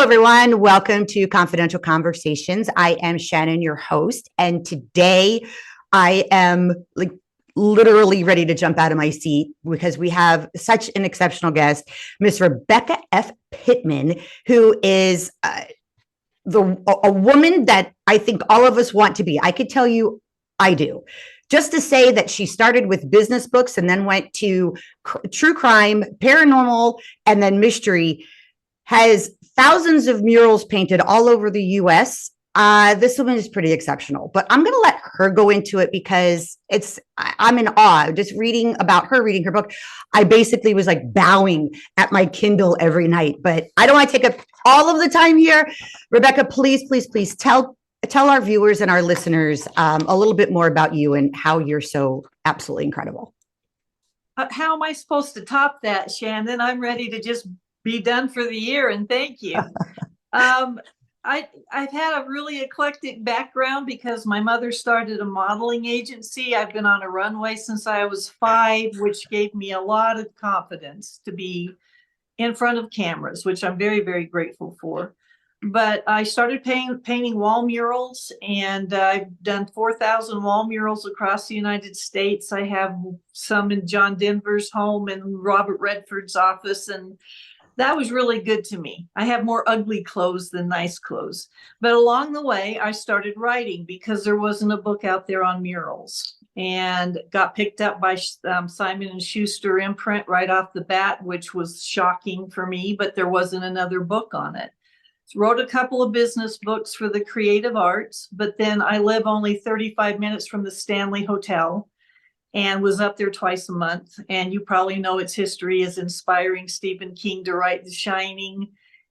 everyone. Welcome to Confidential Conversations. I am Shannon, your host, and today I am literally ready to jump out of my seat because we have such an exceptional guest, Miss Rebecca F. Pittman, who is a woman that I think all of us want to be. I could tell you I do. Just to say that she started with business books and then went to true crime, paranormal, and then mystery, has thousands of murals painted all over the US. This woman is pretty exceptional, but I'm going to let her go into it because I'm in awe. Just reading her book, I basically was like bowing at my Kindle every night, but I don't want to take up all of the time here. Rebecca, please tell our viewers and our listeners a little bit more about you and how you're so absolutely incredible. How am I supposed to top that, Shannon? I'm ready to just be done for the year, and thank you. I've had a really eclectic background because my mother started a modeling agency. I've been on a runway since I was 5, which gave me a lot of confidence to be in front of cameras, which I'm very, very grateful for. But I started painting wall murals, and I've done 4,000 wall murals across the United States. I have some in John Denver's home and Robert Redford's office, and that was really good to me. I have more ugly clothes than nice clothes. But along the way, I started writing because there wasn't a book out there on murals, and got picked up by Simon & Schuster imprint right off the bat, which was shocking for me, but there wasn't another book on it. Wrote a couple of business books for the creative arts, but then I live only 35 minutes from the Stanley Hotel and was up there twice a month. And you probably know its history is inspiring Stephen King to write The Shining.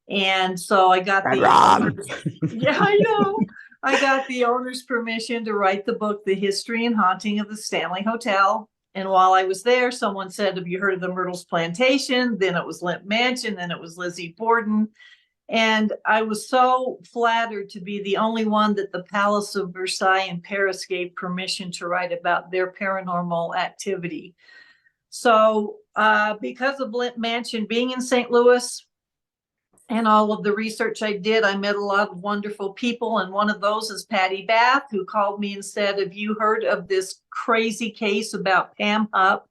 And so I got yeah, I know. I got the owner's permission to write the book, The History and Haunting of the Stanley Hotel. And while I was there, someone said, have you heard of the Myrtle's Plantation? Then it was Limp Mansion. Then it was Lizzie Borden. And I was so flattered to be the only one that the Palace of Versailles in Paris gave permission to write about their paranormal activity. So because of Limp Mansion being in St. Louis and all of the research I did, I met a lot of wonderful people. And one of those is Patty Bath, who called me and said, have you heard of this crazy case about Pam Hupp,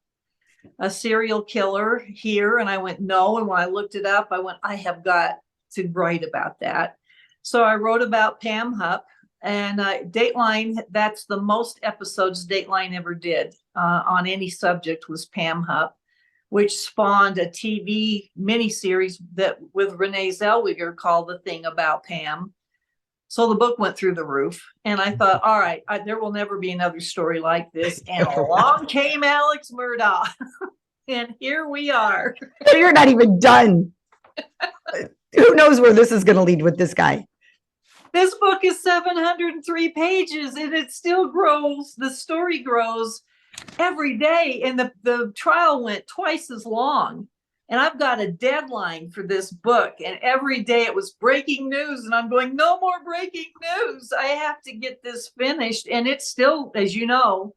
a serial killer here? And I went, no. And when I looked it up, I went, I have got to write about that. So I wrote about Pam Hupp, and Dateline, that's the most episodes Dateline ever did on any subject, was Pam Hupp, which spawned a TV miniseries that with Renee Zellweger called The Thing About Pam. So the book went through the roof, and I thought, all right, there will never be another story like this. And along came Alec Murdaugh, and here we are. You're not even done. Who knows where this is going to lead with this guy? This book is 703 pages, and it still grows. The story grows every day, and the trial went twice as long. And I've got a deadline for this book, and every day it was breaking news, and I'm going, no more breaking news. I have to get this finished, and it's still, as you know,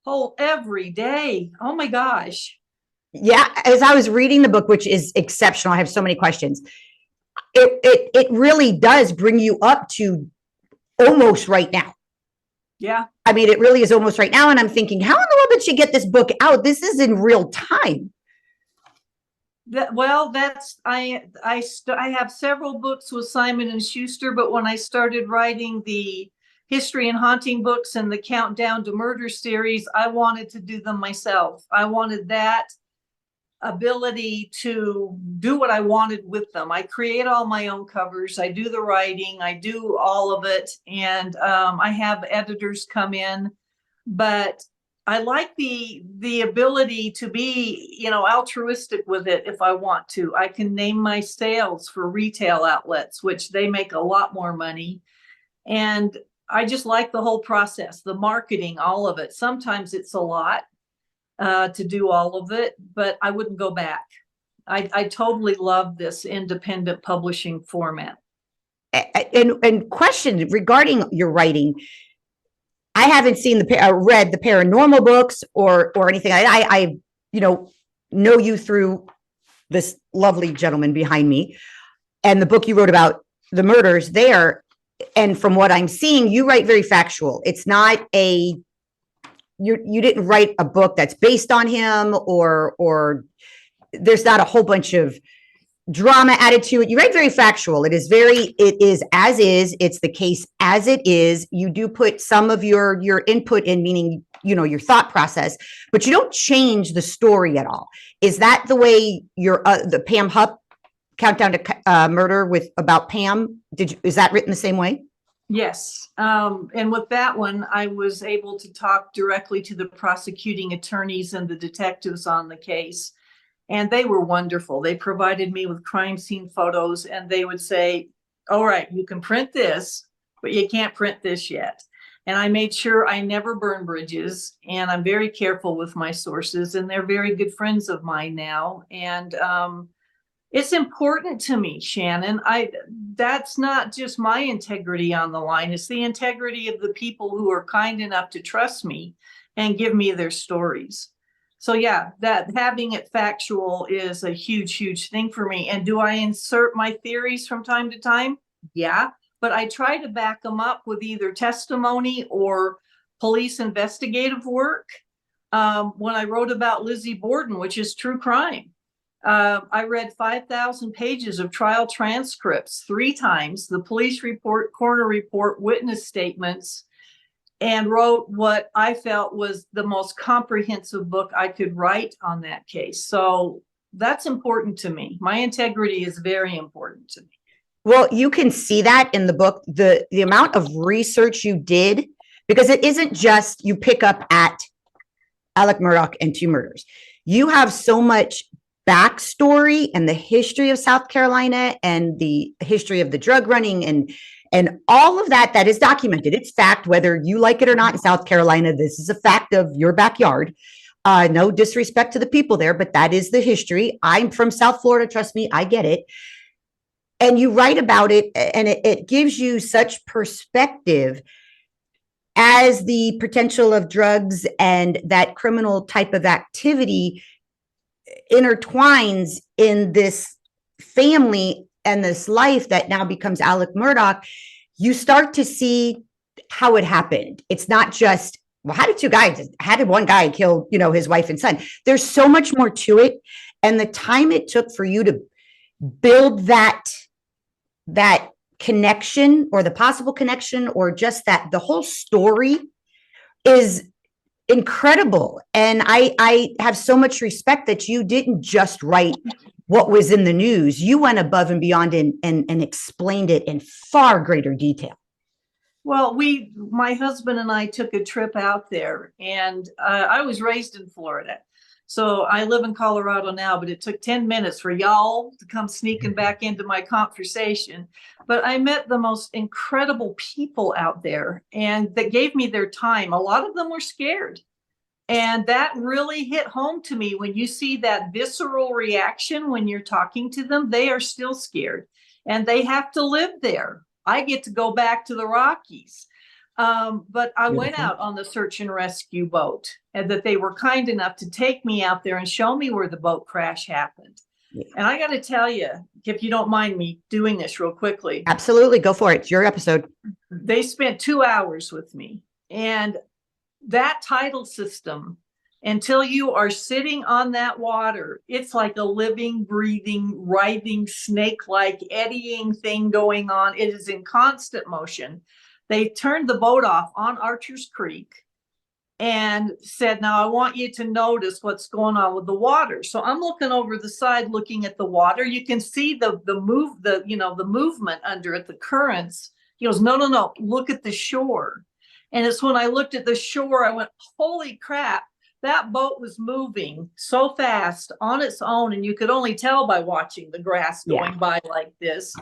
whole every day. Oh my gosh. Yeah, as I was reading the book, which is exceptional, I have so many questions. It really does bring you up to almost right now. Yeah. I mean, it really is almost right now. And I'm thinking, how in the world did she get this book out? This is in real time. I have several books with Simon & Schuster, but when I started writing the History and Haunting books and the Countdown to Murder series, I wanted to do them myself. I wanted that ability to do what I wanted with them. I create all my own covers. I do the writing. I do all of it. And I have editors come in, but I like the ability to be, altruistic with it if I want to. I can name my sales for retail outlets, which they make a lot more money. And I just like the whole process, the marketing, all of it. Sometimes it's a lot to do all of it, but I wouldn't go back. I totally love this independent publishing format. And question regarding your writing, I haven't seen read the paranormal books or anything. I know you through this lovely gentleman behind me, and the book you wrote about the murders there. And from what I'm seeing, you write very factual. It's not you didn't write a book that's based on him, or there's not a whole bunch of drama added to it. You write very factual. It is as is. It's the case as it is. You do put some of your input in, meaning, your thought process, but you don't change the story at all. Is that the way the Pam Hupp Countdown to Murder about Pam? Is that written the same way? Yes. And with that one, I was able to talk directly to the prosecuting attorneys and the detectives on the case. And they were wonderful. They provided me with crime scene photos, and they would say, all right, you can print this, but you can't print this yet. And I made sure I never burn bridges, and I'm very careful with my sources, and they're very good friends of mine now. And it's important to me, Shannon. That's not just my integrity on the line. It's the integrity of the people who are kind enough to trust me and give me their stories. So yeah, that having it factual is a huge, huge thing for me. And do I insert my theories from time to time? Yeah, but I try to back them up with either testimony or police investigative work. When I wrote about Lizzie Borden, which is true crime, I read 5,000 pages of trial transcripts 3 times, the police report, coroner report, witness statements, and wrote what I felt was the most comprehensive book I could write on that case. So that's important to me. My integrity is very important to me. Well, you can see that in the book, the amount of research you did, because it isn't just you pick up at Alec Murdaugh and 2 murders. You have so much backstory and the history of South Carolina and the history of the drug running and all of that is documented. It's fact, whether you like it or not. In South Carolina, this is a fact of your backyard. No disrespect to the people there, but that is the history. I'm from South Florida. Trust me, I get it. And you write about it, and it gives you such perspective as the potential of drugs and that criminal type of activity intertwines in this family and this life that now becomes Alec Murdaugh. You start to see how it happened. It's not just, well, how did one guy kill, his wife and son? There's so much more to it. And the time it took for you to build that connection, or the possible connection, or just that the whole story is incredible. And I have so much respect that you didn't just write what was in the news. You went above and beyond and explained it in far greater detail. Well, my husband and I took a trip out there, and I was raised in Florida. So I live in Colorado now, but it took 10 minutes for y'all to come sneaking back into my conversation. But I met the most incredible people out there, and that gave me their time. A lot of them were scared. And that really hit home to me. When you see that visceral reaction when you're talking to them, they are still scared, and they have to live there. I get to go back to the Rockies. But I went out on the search and rescue boat, and that they were kind enough to take me out there and show me where the boat crash happened. Yeah. And I got to tell you, if you don't mind me doing this real quickly. Absolutely. Go for it. It's your episode. They spent 2 hours with me, and that tidal system, until you are sitting on that water, it's like a living, breathing, writhing, snake-like eddying thing going on. It is in constant motion. They turned the boat off on Archer's Creek and said, now I want you to notice what's going on with the water. So I'm looking over the side, looking at the water. You can see the movement under it, the currents. He goes, no, look at the shore. And it's when I looked at the shore, I went, holy crap, that boat was moving so fast on its own. And you could only tell by watching the grass going by like this.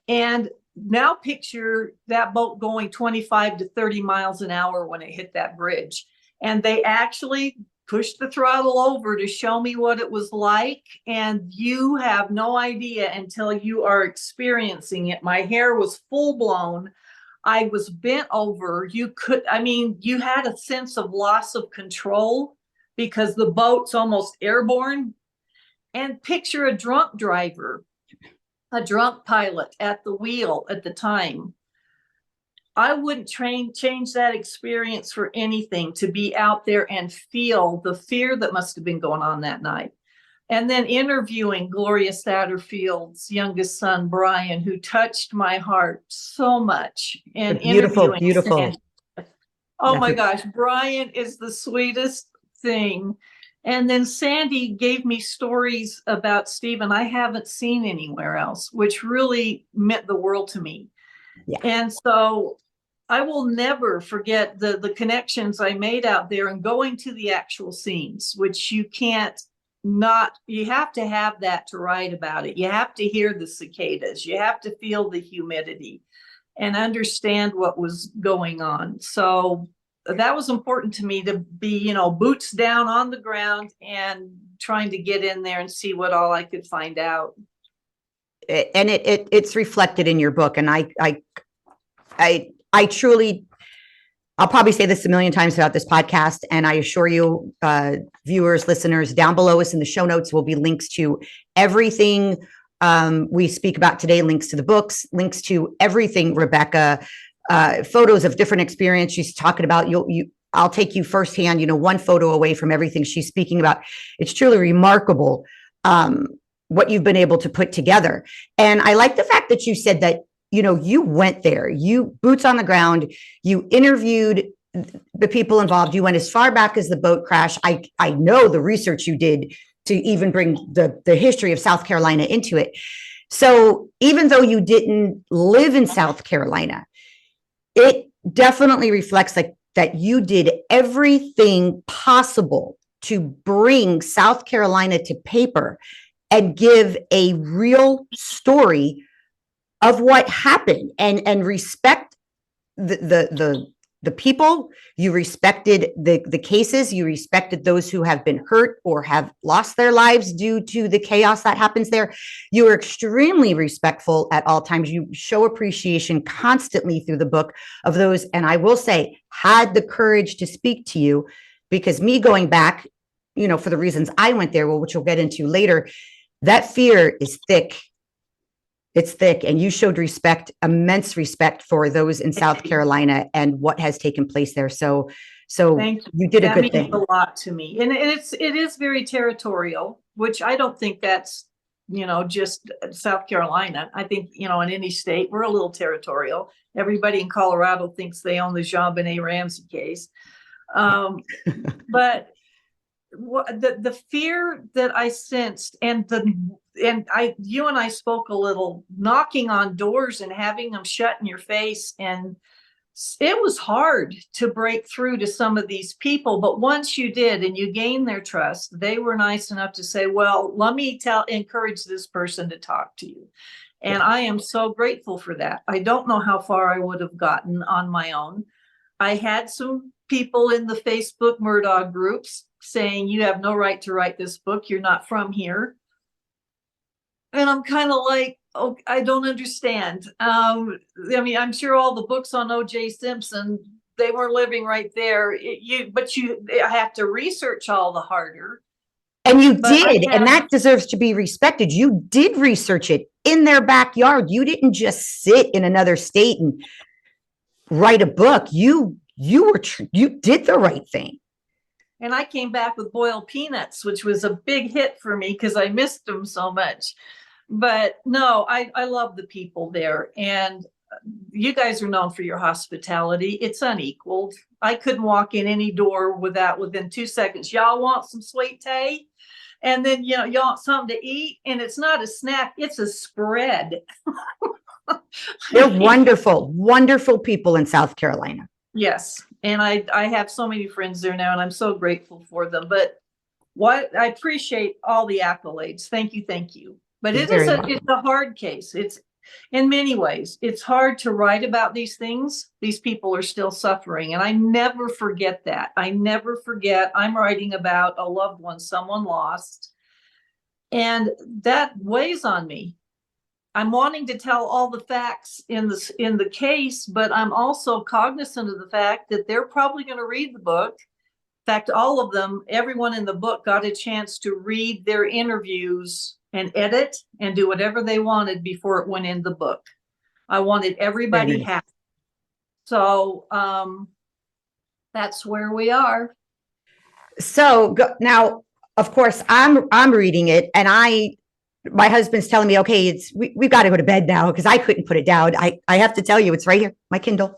And now picture that boat going 25 to 30 miles an hour when it hit that bridge. And they actually pushed the throttle over to show me what it was like. And you have no idea until you are experiencing it. My hair was full blown. I was bent over. You had a sense of loss of control because the boat's almost airborne. And picture a drunk driver a drunk pilot at the wheel at the time. I wouldn't change that experience for anything, to be out there and feel the fear that must have been going on that night. And then interviewing Gloria Satterfield's youngest son, Brian, who touched my heart so much. And Beautiful, interviewing beautiful. Sandy. Oh my gosh, Brian is the sweetest thing. And then Sandy gave me stories about Stephen I haven't seen anywhere else, which really meant the world to me. Yeah. And so I will never forget the connections I made out there and going to the actual scenes, which you have to have that to write about it. You have to hear the cicadas. You have to feel the humidity and understand what was going on. So that was important to me, to be, boots down on the ground and trying to get in there and see what all I could find out. And it's reflected in your book. And I truly, I'll probably say this a million times throughout this podcast, and I assure you, viewers, listeners, down below us in the show notes will be links to everything we speak about today, links to the books, links to everything, Rebecca, photos of different experience she's talking about. I'll take you firsthand, one photo away from everything she's speaking about. It's truly remarkable what you've been able to put together. And I like the fact that you said that, you went there, you boots on the ground, you interviewed the people involved. You went as far back as the boat crash. I know the research you did to even bring the history of South Carolina into it. So even though you didn't live in South Carolina, it definitely reflects that you did everything possible to bring South Carolina to paper and give a real story of what happened, and respect the people. You respected the cases. You respected those who have been hurt or have lost their lives due to the chaos that happens there. You are extremely respectful at all times. You show appreciation constantly through the book of those, and I will say, had the courage to speak to you, because me going back, for the reasons I went there, which we'll get into later, that fear is thick. It's thick, and you showed immense respect for those in South Carolina and what has taken place there. So you did a good thing. That means a lot to me, and it is very territorial, which I don't think that's just South Carolina. I think in any state we're a little territorial. Everybody in Colorado thinks they own the JonBenet Ramsey case, but the fear that I sensed, you and I spoke a little, knocking on doors and having them shut in your face, and it was hard to break through to some of these people. But once you did and you gained their trust, they were nice enough to say, well, let me encourage this person to talk to you. And I am so grateful for that. I don't know how far I would have gotten on my own. I had some people in the Facebook Murdaugh groups saying, you have no right to write this book. You're not from here. And I'm kind of like, oh, I don't understand. I'm sure all the books on O.J. Simpson, they weren't living right there. I have to research all the harder. And you did, and that deserves to be respected. You did research it in their backyard. You didn't just sit in another state and write a book. You did the right thing. And I came back with boiled peanuts, which was a big hit for me because I missed them so much. But no, I love the people there. And you guys are known for your hospitality. It's unequaled. I couldn't walk in any door within 2 seconds. Y'all want some sweet tea? And then, y'all want something to eat? And it's not a snack, it's a spread. They're wonderful, wonderful people in South Carolina. Yes. And I have so many friends there now, and I'm so grateful for them. But I appreciate all the accolades. Thank you. Thank you. But it's a hard case. It's, in many ways, it's hard to write about these things. These people are still suffering. And I never forget that. I never forget I'm writing about a loved one someone lost. And that weighs on me. I'm wanting to tell all the facts in the case, but I'm also cognizant of the fact that they're probably going to read the book. In fact, all of them, everyone in the book got a chance to read their interviews and edit and do whatever they wanted before it went in the book. I wanted everybody happy. So that's where we are. So now, of course, I'm reading it, and my husband's telling me, okay, we've got to go to bed now, because I couldn't put it down. I have to tell you, it's right here, my Kindle.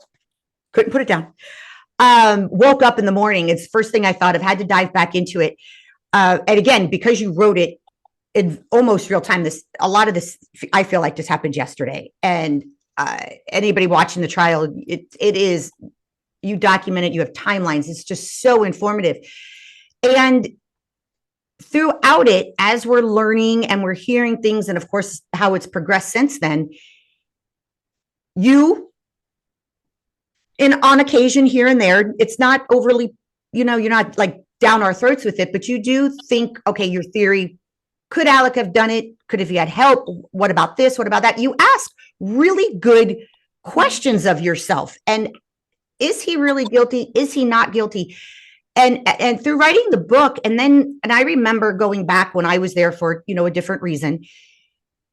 Couldn't put it down. Woke up in the morning. It's the first thing I thought of, had to dive back into it. And again, because you wrote it in almost real time, a lot of this, I feel like, just happened yesterday. And anybody watching the trial, it is, you document it, you have timelines. It's just so informative. And throughout it, as we're learning and we're hearing things, and of course, how it's progressed since then, on occasion here and there, it's not overly, you're not like down our throats with it, but you do think, okay, your theory, could Alec have done it? Could have he had help? What about this? What about that? You ask really good questions of yourself. And is he really guilty? Is he not guilty? And through writing the book, and I remember going back when I was there for, a different reason,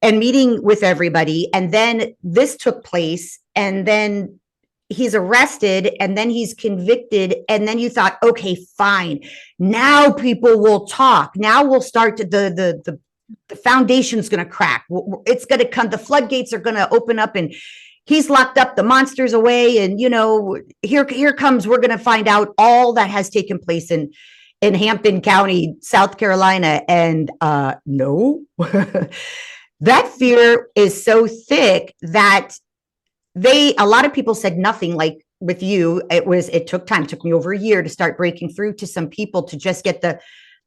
and meeting with everybody. And then this took place, and then he's arrested, and then he's convicted. And then you thought, okay, fine. Now people will talk. Now we'll start to, the foundation's going to crack. It's going to come. The floodgates are going to open up, and he's locked up, the monster's away. And, here comes, we're going to find out all that has taken place in Hampton County, South Carolina. And no, that fear is so thick that a lot of people said nothing. Like with you, it took time. It took me over a year to start breaking through to some people to just get the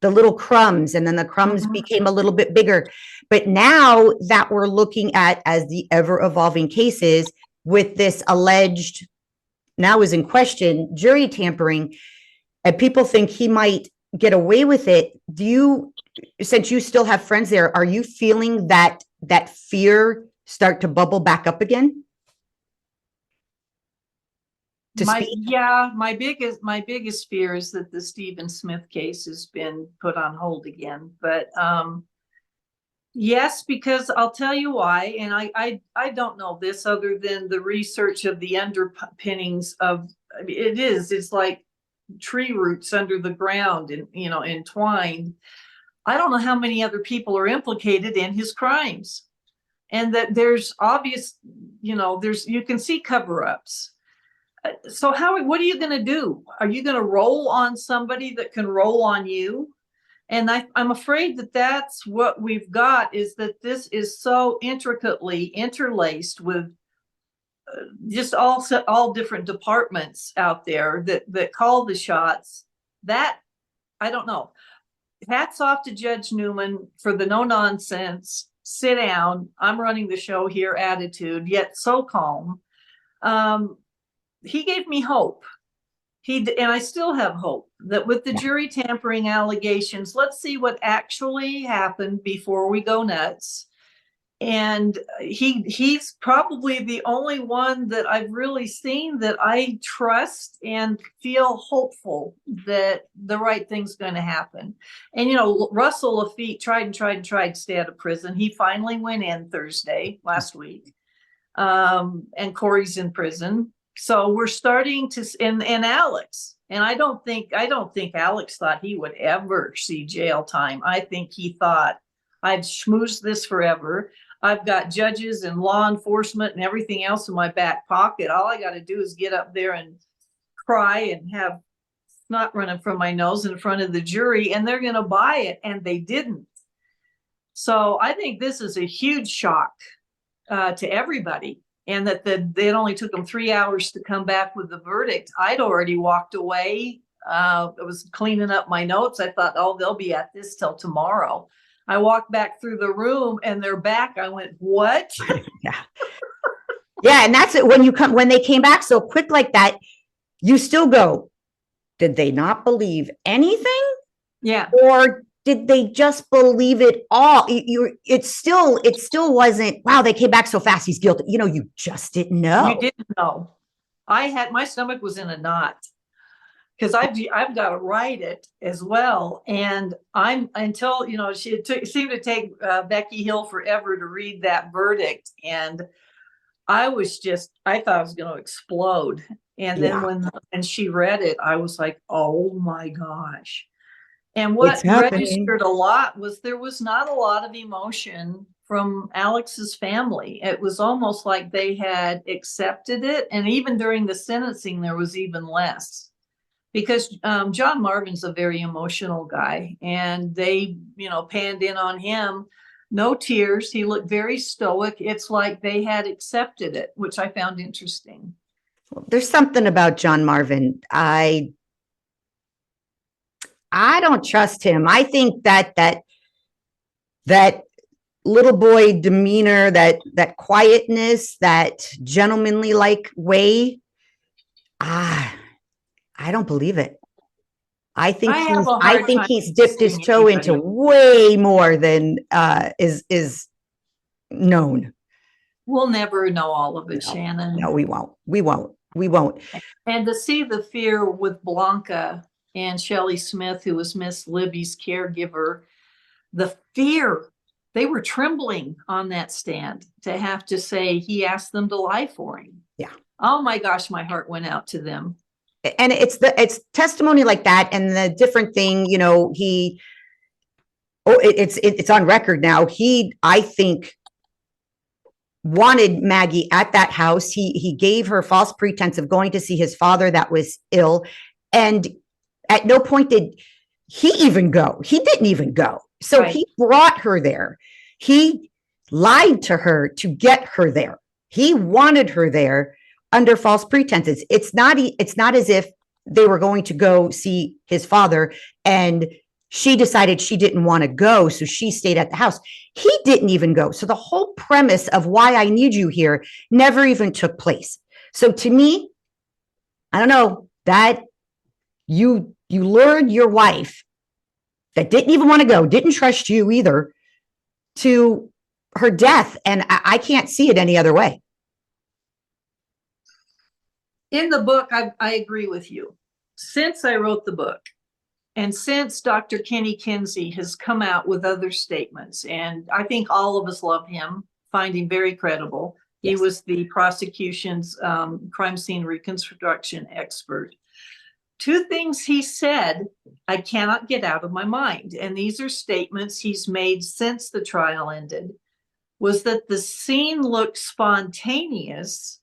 little crumbs, and then the crumbs became a little bit bigger. But now that we're looking at, as the ever evolving cases with this alleged, now is in question, jury tampering, and people think he might get away with it. Since you still have friends there, are you feeling that fear start to bubble back up again? My biggest fear is that the Stephen Smith case has been put on hold again. But yes, because I'll tell you why. And I don't know this other than the research of the underpinnings of it's like tree roots under the ground and entwined. I don't know how many other people are implicated in his crimes, and that there's obvious, you can see cover-ups. So what are you going to do? Are you going to roll on somebody that can roll on you? And I'm afraid that that's what we've got, is that this is so intricately interlaced with just all different departments out there that call the shots. That, I don't know. Hats off to Judge Newman for the no nonsense, sit down, I'm running the show here attitude, yet so calm. He gave me hope. And I still have hope that with the jury tampering allegations, let's see what actually happened before we go nuts. And he's probably the only one that I've really seen that I trust and feel hopeful that the right thing's going to happen. And, Russell Lafitte tried to stay out of prison. He finally went in Thursday last week. And Corey's in prison. So we're starting to, and Alex, and I don't think Alex thought he would ever see jail time. I think he thought, I've schmoozed this forever. I've got judges and law enforcement and everything else in my back pocket. All I got to do is get up there and cry and have snot running from my nose in front of the jury, and they're going to buy it. And they didn't. So I think this is a huge shock to everybody. And that it only took them 3 hours to come back with the verdict. I'd already walked away. I was cleaning up my notes. I thought, they'll be at this till tomorrow. I walked back through the room and they're back. I went, what? Yeah. And that's it. When they came back so quick like that, you still go, did they not believe anything? Yeah. Or did they just believe it all? It still wasn't, wow, they came back so fast, he's guilty. You just didn't know. You didn't know. My stomach was in a knot. because I've got to write it as well. And until, it seemed to take Becky Hill forever to read that verdict. And I thought I was going to explode. And then Yeah, when she read it, I was like, oh my gosh. And it's what happening. registered a lot was there was not a lot of emotion from Alex's family. It was almost like they had accepted it. And even during the sentencing, there was even less. Because John Marvin's a very emotional guy, and they, panned in on him. No tears. He looked very stoic. It's like they had accepted it, which I found interesting. There's something about John Marvin. I don't trust him. I think that little boy demeanor, that quietness, that gentlemanly like way, I don't believe it. I have a hard think time he's dipped his trusting toe into anybody. way more than is known. We'll never know all of it, No, Shannon. no, we won't. We won't. We won't. And to see the fear with Blanca and Shelley Smith, who was Miss Libby's caregiver, the fear, they were trembling on that stand to have to say he asked them to lie for him. Yeah. Oh my gosh, my heart went out to them. And it's testimony like that, and the different thing, it's on record now. I think, wanted Maggie at that house. He gave her false pretense of going to see his father that was ill, and at no point did he even go. He didn't even go. So Right. He brought her there. He lied to her to get her there. He wanted her there under false pretenses. It's not as if they were going to go see his father and she decided she didn't want to go, so she stayed at the house. He didn't even go. So the whole premise of why I need you here never even took place. So to me, I don't know, that you lured your wife that didn't even want to go, didn't trust you either, to her death. And I can't see it any other way. In the book, I agree with you. Since I wrote the book, and since Dr. Kenny Kinsey has come out with other statements, and I think all of us love him, find him very credible. He was the prosecution's crime scene reconstruction expert. Two things he said I cannot get out of my mind, and these are statements he's made since the trial ended, was that the scene looked spontaneous.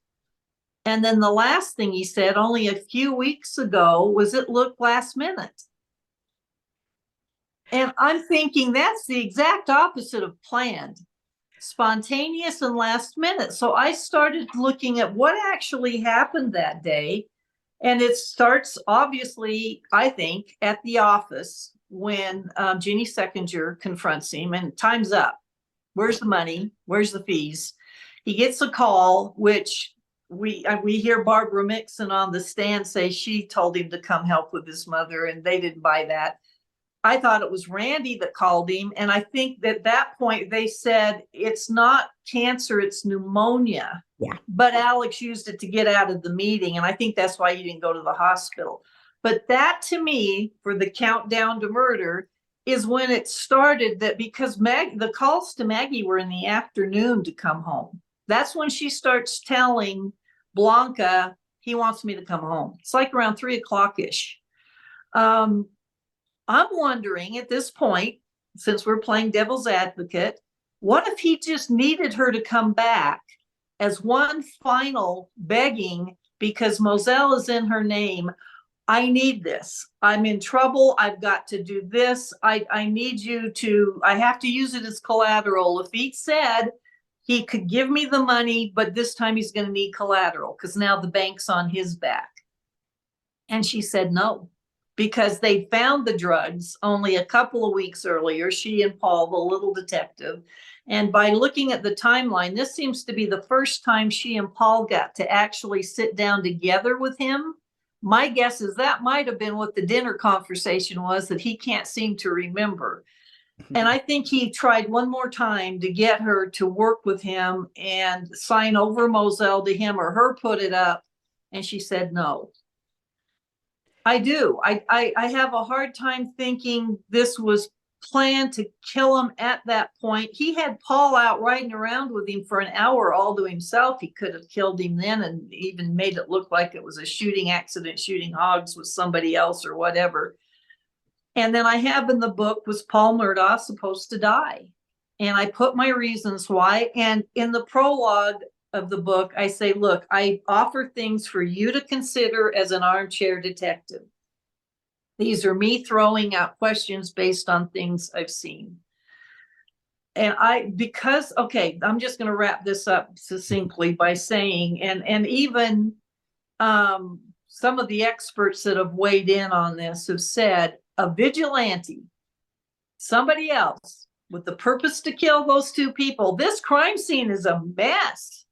And then the last thing he said only a few weeks ago was it looked last minute. And I'm thinking that's the exact opposite of planned, spontaneous and last minute. So I started looking at what actually happened that day. And it starts, obviously, I think, at the office when Jeannie Seckinger confronts him and time's up. Where's the money? Where's the fees? He gets a call, which we hear Barbara Mixon on the stand say she told him to come help with his mother, and they didn't buy that. I thought it was Randy that called him. And I think that that point they said, it's not cancer, it's pneumonia. Yeah. But Alex used it to get out of the meeting. And I think that's why he didn't go to the hospital. But that, to me, for the countdown to murder, is when it started, that because the calls to Maggie were in the afternoon to come home. That's when she starts telling Blanca, he wants me to come home. It's like around 3:00-ish. I'm wondering at this point, since we're playing devil's advocate, what if he just needed her to come back as one final begging, because Moselle is in her name. I need this. I'm in trouble. I've got to do this. I need you to, I have to use it as collateral. If he said he could give me the money, but this time he's going to need collateral because now the bank's on his back. And she said no, because they found the drugs only a couple of weeks earlier, she and Paul, the little detective. And by looking at the timeline, this seems to be the first time she and Paul got to actually sit down together with him. My guess is that might have been what the dinner conversation was that he can't seem to remember. And I think he tried one more time to get her to work with him and sign over Moselle to him or her put it up. And she said no. I do. I have a hard time thinking this was planned to kill him at that point. He had Paul out riding around with him for an hour all to himself. He could have killed him then and even made it look like it was a shooting accident, shooting hogs with somebody else or whatever. And then I have in the book, was Paul Murdaugh supposed to die? And I put my reasons why. And in the prologue of the book, I say, look, I offer things for you to consider as an armchair detective. These are me throwing out questions based on things I've seen. And I'm just going to wrap this up succinctly by saying, and even some of the experts that have weighed in on this have said a vigilante, somebody else with the purpose to kill those two people, this crime scene is a mess.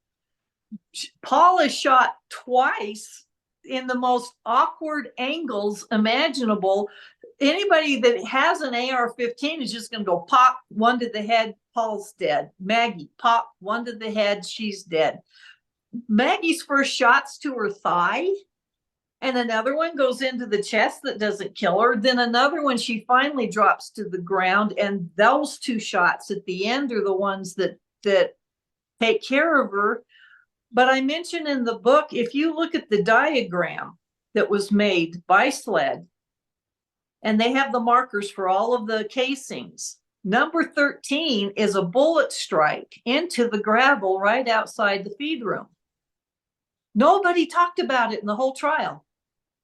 Paul is shot twice in the most awkward angles imaginable. Anybody that has an AR-15 is just going to go pop, one to the head, Paul's dead. Maggie, pop, one to the head, she's dead. Maggie's first shot's to her thigh, and another one goes into the chest that doesn't kill her. Then another one, she finally drops to the ground, and those two shots at the end are the ones that take care of her. But I mentioned in the book, if you look at the diagram that was made by SLED, and they have the markers for all of the casings, number 13 is a bullet strike into the gravel right outside the feed room. Nobody talked about it in the whole trial.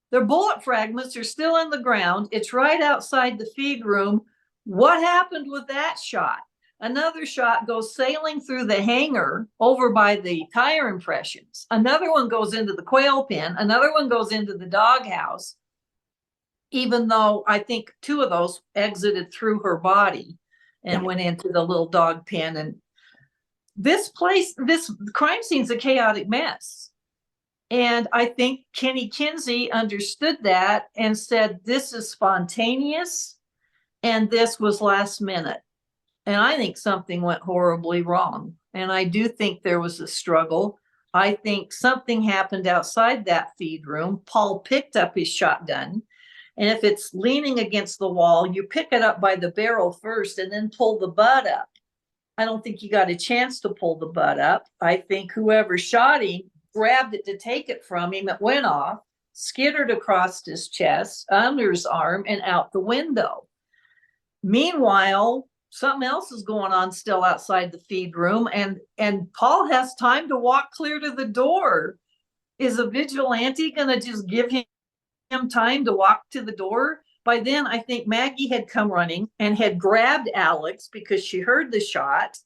Their bullet fragments are still in the ground. It's right outside the feed room. What happened with that shot? Another shot goes sailing through the hangar over by the tire impressions. Another one goes into the quail pen. Another one goes into the doghouse, even though I think two of those exited through her body and went into the little dog pen. And this crime scene's a chaotic mess. And I think Kenny Kinsey understood that and said, this is spontaneous and this was last minute. And I think something went horribly wrong. And I do think there was a struggle. I think something happened outside that feed room. Paul picked up his shotgun. And if it's leaning against the wall, you pick it up by the barrel first and then pull the butt up. I don't think you got a chance to pull the butt up. I think whoever shot him grabbed it to take it from him. It went off, skittered across his chest, under his arm, and out the window. Meanwhile, something else is going on still outside the feed room, and Paul has time to walk clear to the door. Is a vigilante going to just give him time to walk to the door? By then, I think Maggie had come running and had grabbed Alex because she heard the shot,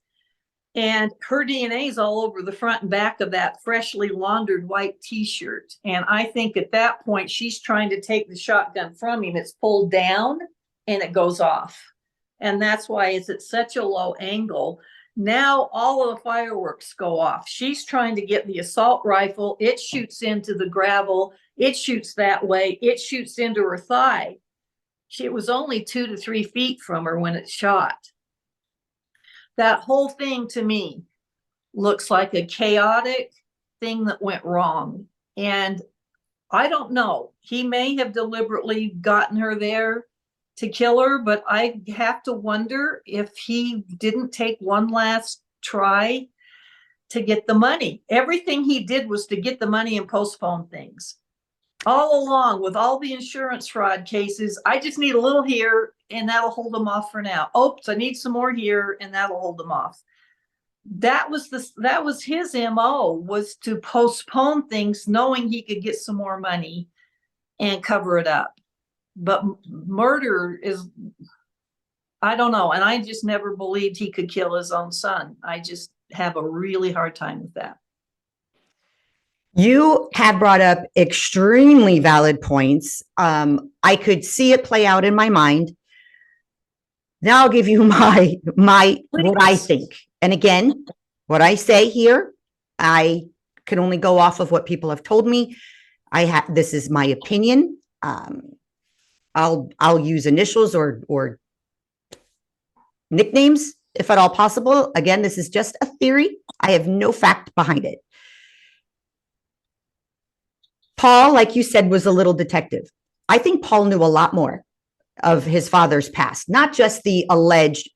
and her DNA is all over the front and back of that freshly laundered white t-shirt. And I think at that point, she's trying to take the shotgun from him. It's pulled down and it goes off. And that's why it's at such a low angle. Now all of the fireworks go off. She's trying to get the assault rifle. It shoots into the gravel. It shoots that way. It shoots into her thigh. It was only 2 to 3 feet from her when it shot. That whole thing to me looks like a chaotic thing that went wrong. And I don't know. He may have deliberately gotten her there to kill her, but I have to wonder if he didn't take one last try to get the money. Everything he did was to get the money and postpone things. All along with all the insurance fraud cases, I just need a little here and that'll hold them off for now. Oops, I need some more here and that'll hold them off. That was his MO, was to postpone things knowing he could get some more money and cover it up. But murder is, I don't know. And I just never believed he could kill his own son. I just have a really hard time with that. You have brought up extremely valid points. I could see it play out in my mind. Now I'll give you my what I think. And again, what I say here, I can only go off of what people have told me. This is my opinion. I'll use initials or nicknames if at all possible. Again, this is just a theory. I have no fact behind it. Paul, like you said, was a little detective. I think Paul knew a lot more of his father's past, not just the alleged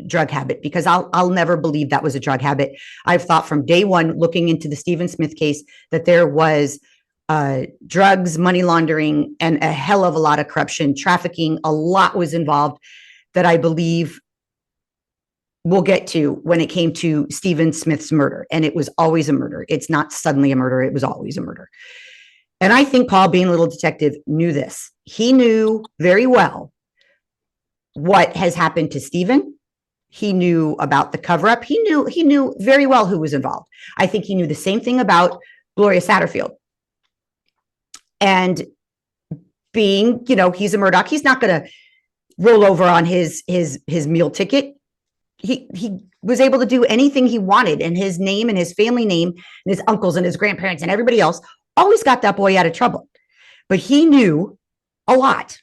drug habit, because I'll never believe that was a drug habit. I've thought from day one, looking into the Stephen Smith case, that there was drugs, money laundering, and a hell of a lot of corruption, trafficking. A lot was involved that I believe we'll get to when it came to Stephen Smith's murder. And it was always a murder. It's not suddenly a murder. It was always a murder. And I think Paul, being a little detective, knew this. He knew very well what has happened to Stephen. He knew about the cover-up. He knew very well who was involved. I think he knew the same thing about Gloria Satterfield. And being, he's a Murdaugh, he's not going to roll over on his meal ticket. He was able to do anything he wanted, and his name and his family name and his uncles and his grandparents and everybody else always got that boy out of trouble. But he knew a lot.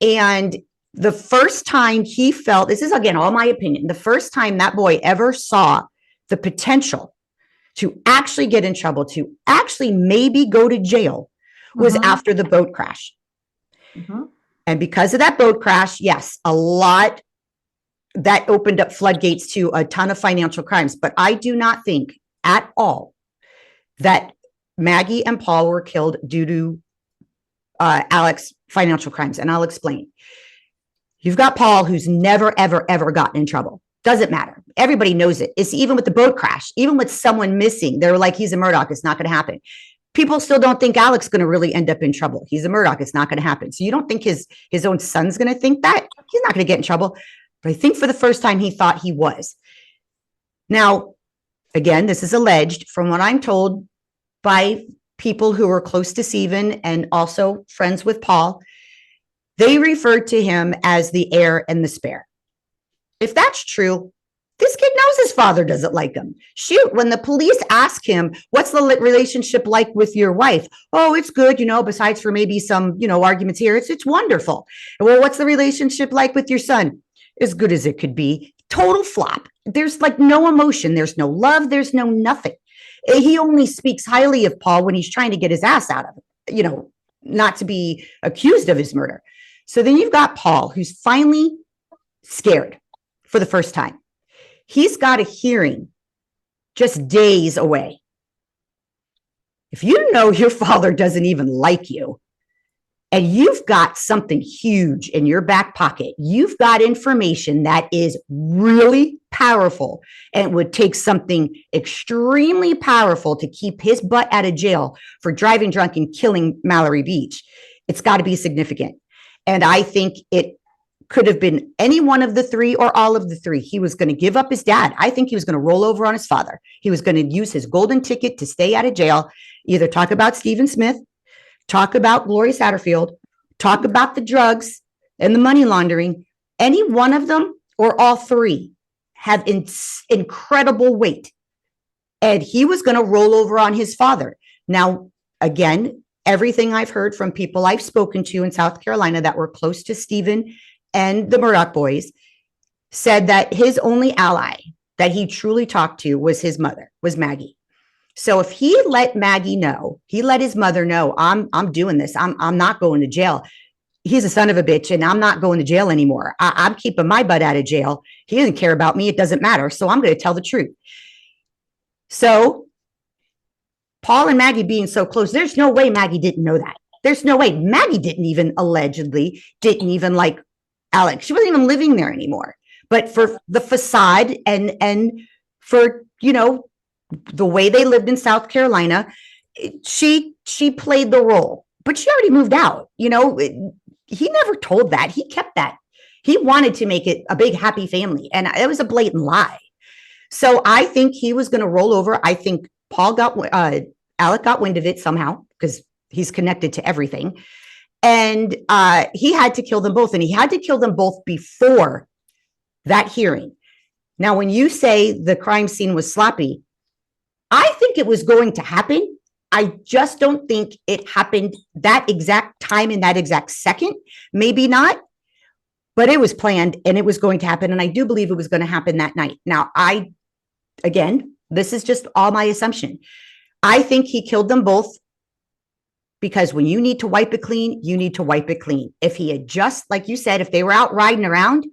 And the first time he felt, this is again all my opinion, the first time that boy ever saw the potential to actually get in trouble, to actually maybe go to jail, was after the boat crash. And because of that boat crash, yes, a lot that opened up floodgates to a ton of financial crimes. But I do not think at all that Maggie and Paul were killed due to Alec's financial crimes. And I'll explain. You've got Paul, who's never, ever, ever gotten in trouble. Doesn't matter. Everybody knows it. It's even with the boat crash, even with someone missing, they're like, he's a Murdaugh. It's not going to happen. People still don't think Alec's going to really end up in trouble. He's a Murdaugh. It's not going to happen. So you don't think his own son's going to think that? He's not going to get in trouble. But I think for the first time, he thought he was. Now, again, this is alleged from what I'm told by people who are close to Stephen and also friends with Paul. They referred to him as the heir and the spare. If that's true, this kid knows his father doesn't like him. Shoot, when the police ask him, what's the relationship like with your wife? Oh, it's good, besides for maybe some, arguments here. It's wonderful. Well, what's the relationship like with your son? As good as it could be. Total flop. There's like no emotion. There's no love. There's no nothing. He only speaks highly of Paul when he's trying to get his ass out of it, not to be accused of his murder. So then you've got Paul, who's finally scared for the first time. He's got a hearing just days away. If you know your father doesn't even like you, and you've got something huge in your back pocket, you've got information that is really powerful, and it would take something extremely powerful to keep his butt out of jail for driving drunk and killing Mallory Beach. It's got to be significant. And I think it could have been any one of the three or all of the three. He was going to give up his dad. I think he was going to roll over on his father. He was going to use his golden ticket to stay out of jail, either talk about Stephen Smith, talk about Gloria Satterfield, talk about the drugs and the money laundering. Any one of them or all three have incredible weight. And he was going to roll over on his father. Now, again, everything I've heard from people I've spoken to in South Carolina that were close to Stephen and the Murdaugh boys said that his only ally that he truly talked to was his mother, was Maggie. So if he let Maggie know, he let his mother know, I'm doing this. I'm not going to jail. He's a son of a bitch, and I'm not going to jail anymore. I'm keeping my butt out of jail. He doesn't care about me. It doesn't matter. So I'm going to tell the truth. So Paul and Maggie being so close, there's no way Maggie didn't know that. There's no way. Maggie didn't even like Alec. She wasn't even living there anymore. But for the facade and for, the way they lived in South Carolina, she played the role. But she already moved out. He never told that. He kept that. He wanted to make it a big, happy family. And it was a blatant lie. So I think he was going to roll over. I think Alec got wind of it somehow because he's connected to everything. And he had to kill them both. And he had to kill them both before that hearing. Now, when you say the crime scene was sloppy, I think it was going to happen. I just don't think it happened that exact time in that exact second. Maybe not, but it was planned and it was going to happen. And I do believe it was going to happen that night. Now, again, this is just all my assumption. I think he killed them both because when you need to wipe it clean, you need to wipe it clean. If he had just, like you said, if they were out riding around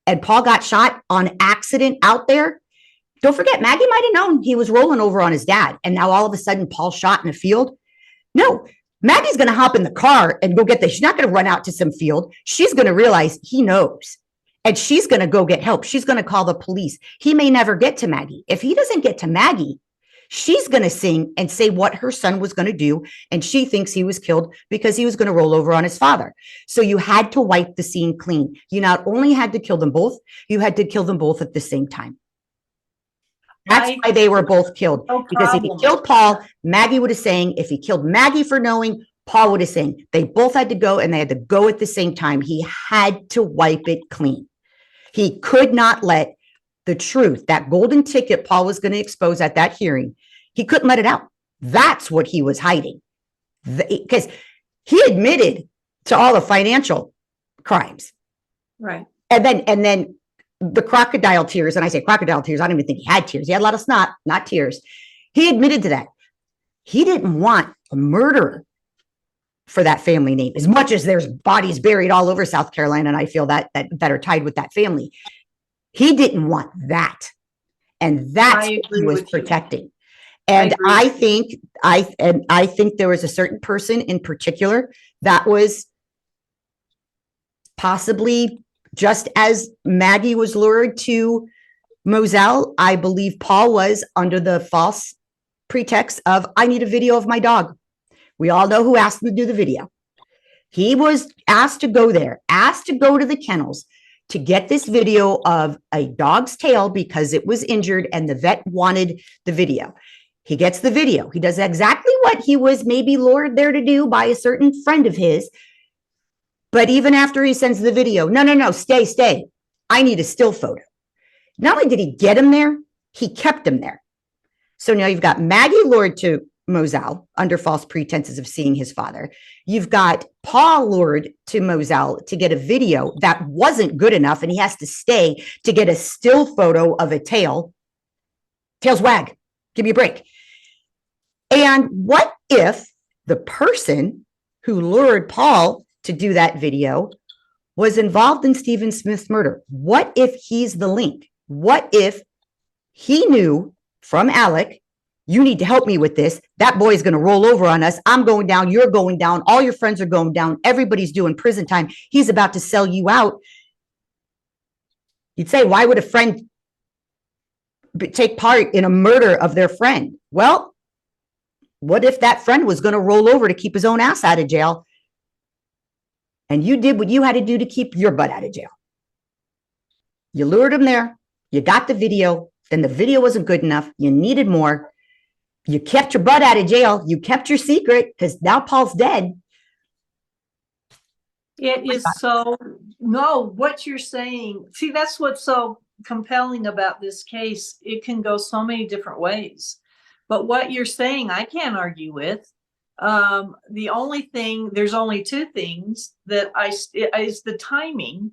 and Paul got shot on accident out there, don't forget, Maggie might have known he was rolling over on his dad. And now all of a sudden, Paul's shot in a field. No, Maggie's going to hop in the car and go get this. She's not going to run out to some field. She's going to realize he knows. And she's going to go get help. She's going to call the police. He may never get to Maggie. If he doesn't get to Maggie, she's going to sing and say what her son was going to do. And she thinks he was killed because he was going to roll over on his father. So you had to wipe the scene clean. You not only had to kill them both, you had to kill them both at the same time. That's why they were both killed. No because if he problem. killed Paul, Maggie would have sang. If he killed Maggie for knowing, Paul would have sang. They both had to go, and they had to go at the same time. He had to wipe it clean. He could not let the truth, that golden ticket Paul was going to expose at that hearing, he couldn't let it out. That's what he was hiding. Because he admitted to all the financial crimes. Right. And then the crocodile tears, and I say crocodile tears, I don't even think he had tears. He had a lot of snot, not tears. He admitted to that. He didn't want a murderer for that family name, as much as there's bodies buried all over South Carolina, and I feel that are tied with that family. He didn't want that. And that's what he was protecting. And I think there was a certain person in particular that was possibly, just as Maggie was lured to Moselle, I believe Paul was, under the false pretext of, I need a video of my dog. We all know who asked him to do the video. He was asked to go there, asked to go to the kennels to get this video of a dog's tail because it was injured and the vet wanted the video. He gets the video. He does exactly what he was maybe lured there to do by a certain friend of his. But even after he sends the video, no, stay. I need a still photo. Not only did he get him there, he kept him there. So now you've got Maggie lured to Moselle under false pretenses of seeing his father. You've got Paul lured to Moselle to get a video that wasn't good enough, and he has to stay to get a still photo of a tail. Tails wag. Give me a break. And what if the person who lured Paul to do that video was involved in Stephen Smith's murder? What if he's the link? What if he knew from Alec, you need to help me with this. That boy is going to roll over on us. I'm going down. You're going down. All your friends are going down. Everybody's doing prison time. He's about to sell you out. You'd say, why would a friend take part in a murder of their friend? Well, what if that friend was going to roll over to keep his own ass out of jail? And you did what you had to do to keep your butt out of jail. You lured him there. You got the video. Then the video wasn't good enough. You needed more. You kept your butt out of jail. You kept your secret because now Paul's dead. It is so, no, what you're saying, see, that's what's so compelling about this case. It can go so many different ways. But what you're saying, I can't argue with. The only thing, there's only two things that is the timing,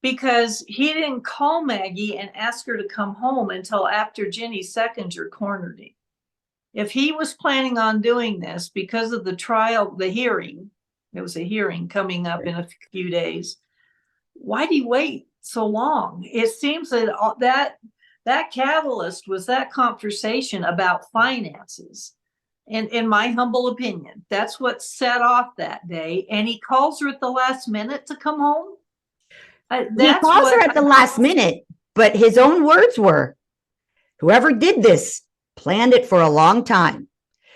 because he didn't call Maggie and ask her to come home until after Jenny Seckinger cornered him. If he was planning on doing this because of the trial, the hearing, there was a hearing coming up in a few days, why did he wait so long? It seems that that catalyst was that conversation about finances. And in my humble opinion, that's what set off that day. And he calls her at the last minute to come home. He calls her at the last minute, but his own words were, whoever did this planned it for a long time.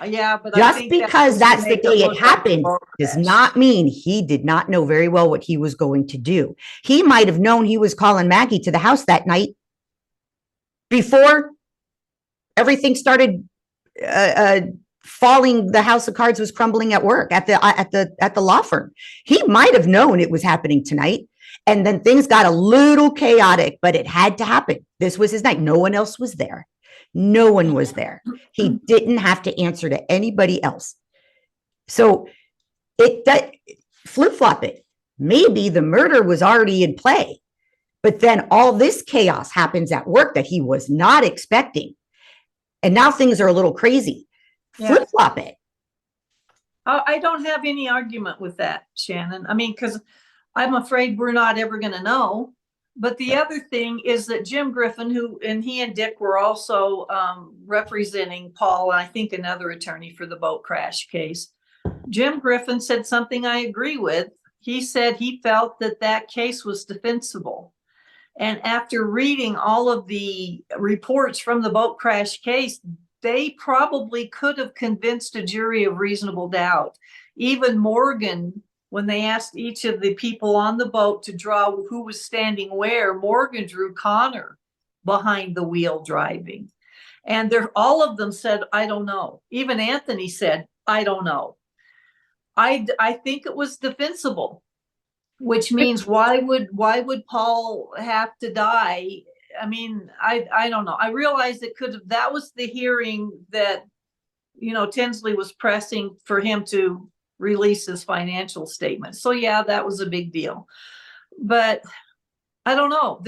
Yeah, but just because that's the day it happened does not mean he did not know very well what he was going to do. He might have known he was calling Maggie to the house that night before everything started falling. The house of cards was crumbling at work at the law firm. He might have known it was happening tonight, and then things got a little chaotic, but it had to happen. This was his night. No one else was there. No one was there. He didn't have to answer to anybody else. So flip-flop it. Maybe the murder was already in play, but then all this chaos happens at work that he was not expecting. And now things are a little crazy. Yeah. Flip-flop it. I don't have any argument with that, Shannon. I mean, because I'm afraid we're not ever going to know. But the other thing is that Jim Griffin, he and Dick were also representing Paul, and I think another attorney for the boat crash case. Jim Griffin said something I agree with. He said he felt that that case was defensible. And after reading all of the reports from the boat crash case, they probably could have convinced a jury of reasonable doubt. Even Morgan, when they asked each of the people on the boat to draw who was standing where, Morgan drew Connor behind the wheel driving. And all of them said, I don't know. Even Anthony said, I don't know. I think it was defensible, which means why would Paul have to die? I mean, I don't know. I realized that was the hearing that, Tinsley was pressing for him to release his financial statement. So yeah, that was a big deal. But I don't know.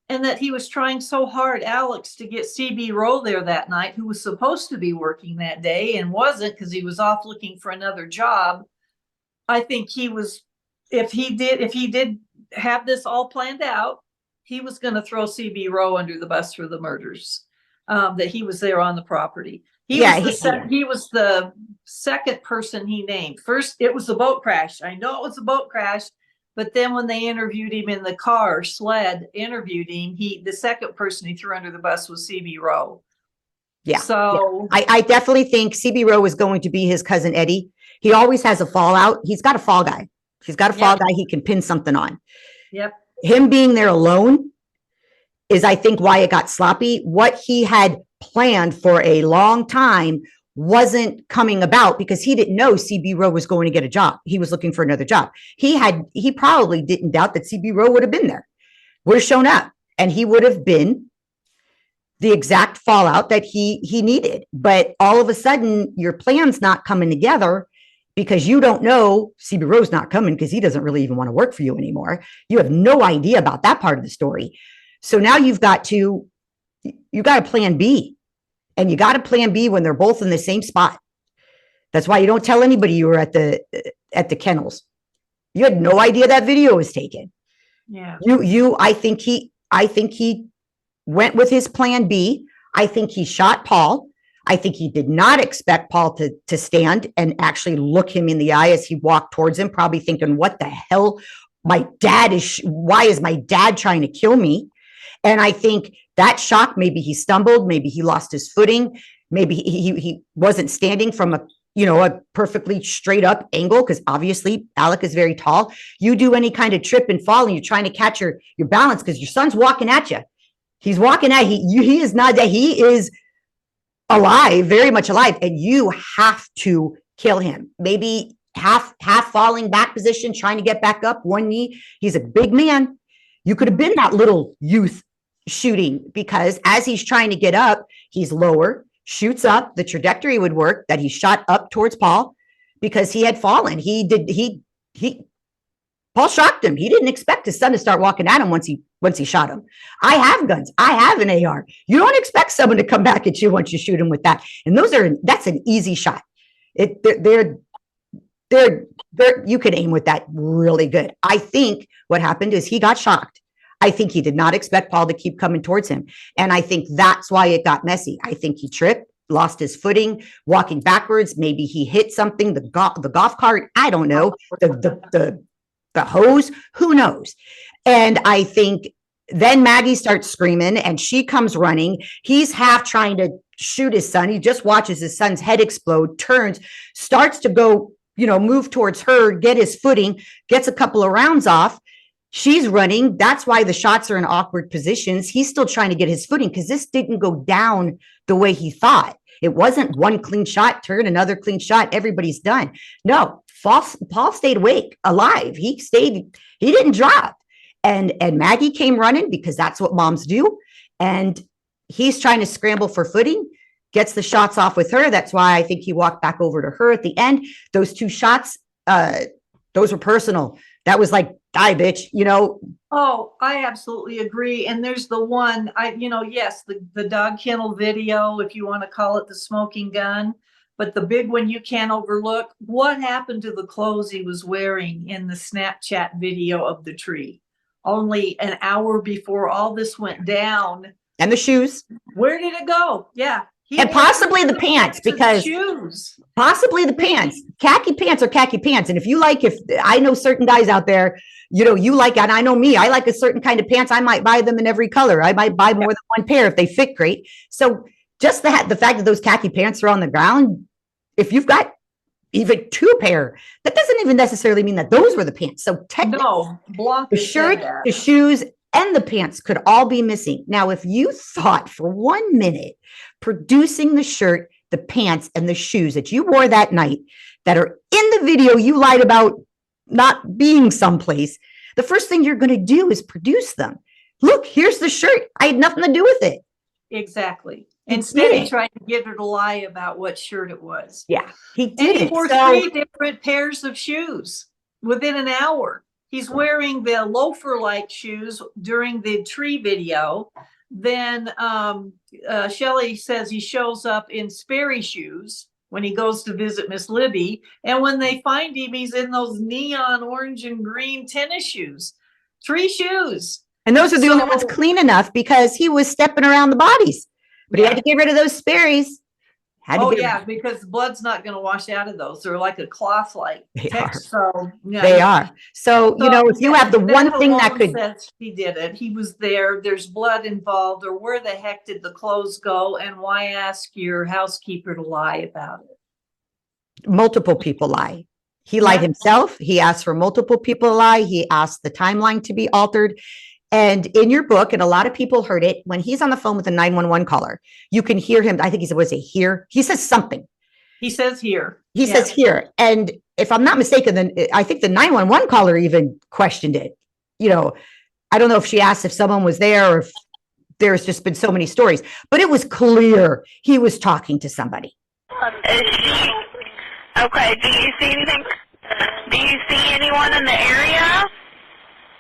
And that he was trying so hard, Alex, to get CB Rowe there that night, who was supposed to be working that day and wasn't because he was off looking for another job. I think if he did have this all planned out, he was going to throw CB Rowe under the bus for the murders, that he was there on the property. He was the second person he named. First, it was a boat crash. I know it was a boat crash. But then when they interviewed him in the car, SLED interviewed him, the second person he threw under the bus was CB Rowe. Yeah. So yeah. I definitely think CB Rowe is going to be his cousin Eddie. He always has a fallout. He's got a fall guy. He's got a fall guy he can pin something on. Yep. Him being there alone is, I think, why it got sloppy. What he had planned for a long time wasn't coming about because he didn't know CB Rowe was going to get a job. He was looking for another job. He probably didn't doubt that CB Rowe would have been there, would have shown up, and he would have been the exact fallout that he needed. But all of a sudden, your plan's not coming together because you don't know CB Rowe's not coming because he doesn't really even want to work for you anymore. You have no idea about that part of the story. So now you got a plan B. And you got a plan B when they're both in the same spot. That's why you don't tell anybody you were at the kennels. You had no idea that video was taken. Yeah. I think he went with his plan B. I think he shot Paul. I think he did not expect Paul to stand and actually look him in the eye as he walked towards him, probably thinking, what the hell? Why is my dad trying to kill me? And I think that shock, maybe he stumbled, maybe he lost his footing, maybe he wasn't standing from a perfectly straight up angle, because obviously Alec is very tall. You do any kind of trip and fall and you're trying to catch your balance because your son's walking at you. He's walking at you. He is not dead. He is alive, very much alive, and you have to kill him. Maybe half falling back position, trying to get back up, one knee. He's a big man. You could have been that little youth shooting, because as he's trying to get up, he's lower, shoots up. The trajectory would work that he shot up towards Paul because he had fallen. Paul shocked him. He didn't expect his son to start walking at him once he shot him. I have guns. I have an AR. You don't expect someone to come back at you once you shoot him with that. And that's an easy shot. You can aim with that really good. I think what happened is he got shocked. I think he did not expect Paul to keep coming towards him. And I think that's why it got messy. I think he tripped, lost his footing, walking backwards. Maybe he hit something, the golf cart. I don't know. The hose, who knows? And I think then Maggie starts screaming and she comes running. He's half trying to shoot his son. He just watches his son's head explode, turns, starts to go, move towards her, get his footing, gets a couple of rounds off. She's running. That's why the shots are in awkward positions. He's still trying to get his footing because this didn't go down the way he thought. It wasn't one clean shot, turn, another clean shot, everybody's done. No, Paul stayed awake, alive. He didn't drop. And Maggie came running because that's what moms do. And he's trying to scramble for footing, gets the shots off with her. That's why I think he walked back over to her at the end. Those two shots, those were personal. That was like, die, bitch, Oh, I absolutely agree. And there's the one, yes, the dog kennel video, if you want to call it the smoking gun. But the big one you can't overlook, what happened to the clothes he was wearing in the Snapchat video of the tree? Only an hour before all this went down. And the shoes. Where did it go? Yeah. And possibly the pants, because shoes. Possibly the pants. Khaki pants are khaki pants. And if I know certain guys out there, you like, and I know me, I like a certain kind of pants. I might buy them in every color. I might buy more than one pair if they fit great. So just the fact that those khaki pants are on the ground, if you've got even two pair, that doesn't even necessarily mean that those were the pants. So technically, the shirt, the shoes, and the pants could all be missing. Now, if you thought for 1 minute producing the shirt, the pants, and the shoes that you wore that night that are in the video you lied about not being someplace, the first thing you're going to do is produce them. Look, here's the shirt. I had nothing to do with it. Exactly. Instead, he tried to get her to lie about what shirt it was. Yeah, he did. And he wore 3 different pairs of shoes within an hour. He's wearing the loafer-like shoes during the tree video. Then Shelley says he shows up in Sperry shoes when he goes to visit Miss Libby. And when they find him, he's in those neon orange and green tennis shoes. 3 shoes. And those are the only ones clean enough because he was stepping around the bodies. But he had to get rid of those Sperry's. Because blood's not going to wash out of those. They're like a cloth-like text. So they are. So if you have the one thing that could, he did it. He was there. There's blood involved, or where the heck did the clothes go? And why ask your housekeeper to lie about it? Multiple people lie. He lied himself. He asked for multiple people to lie. He asked the timeline to be altered. And in your book, and a lot of people heard it, when he's on the phone with a 911 caller, you can hear him. I think he said, was it here? He says something. He says here. He says here. And if I'm not mistaken, then I think the 911 caller even questioned it. I don't know if she asked if someone was there or if there's just been so many stories, but it was clear he was talking to somebody. Okay. Do you see anything? Do you see anyone in the area?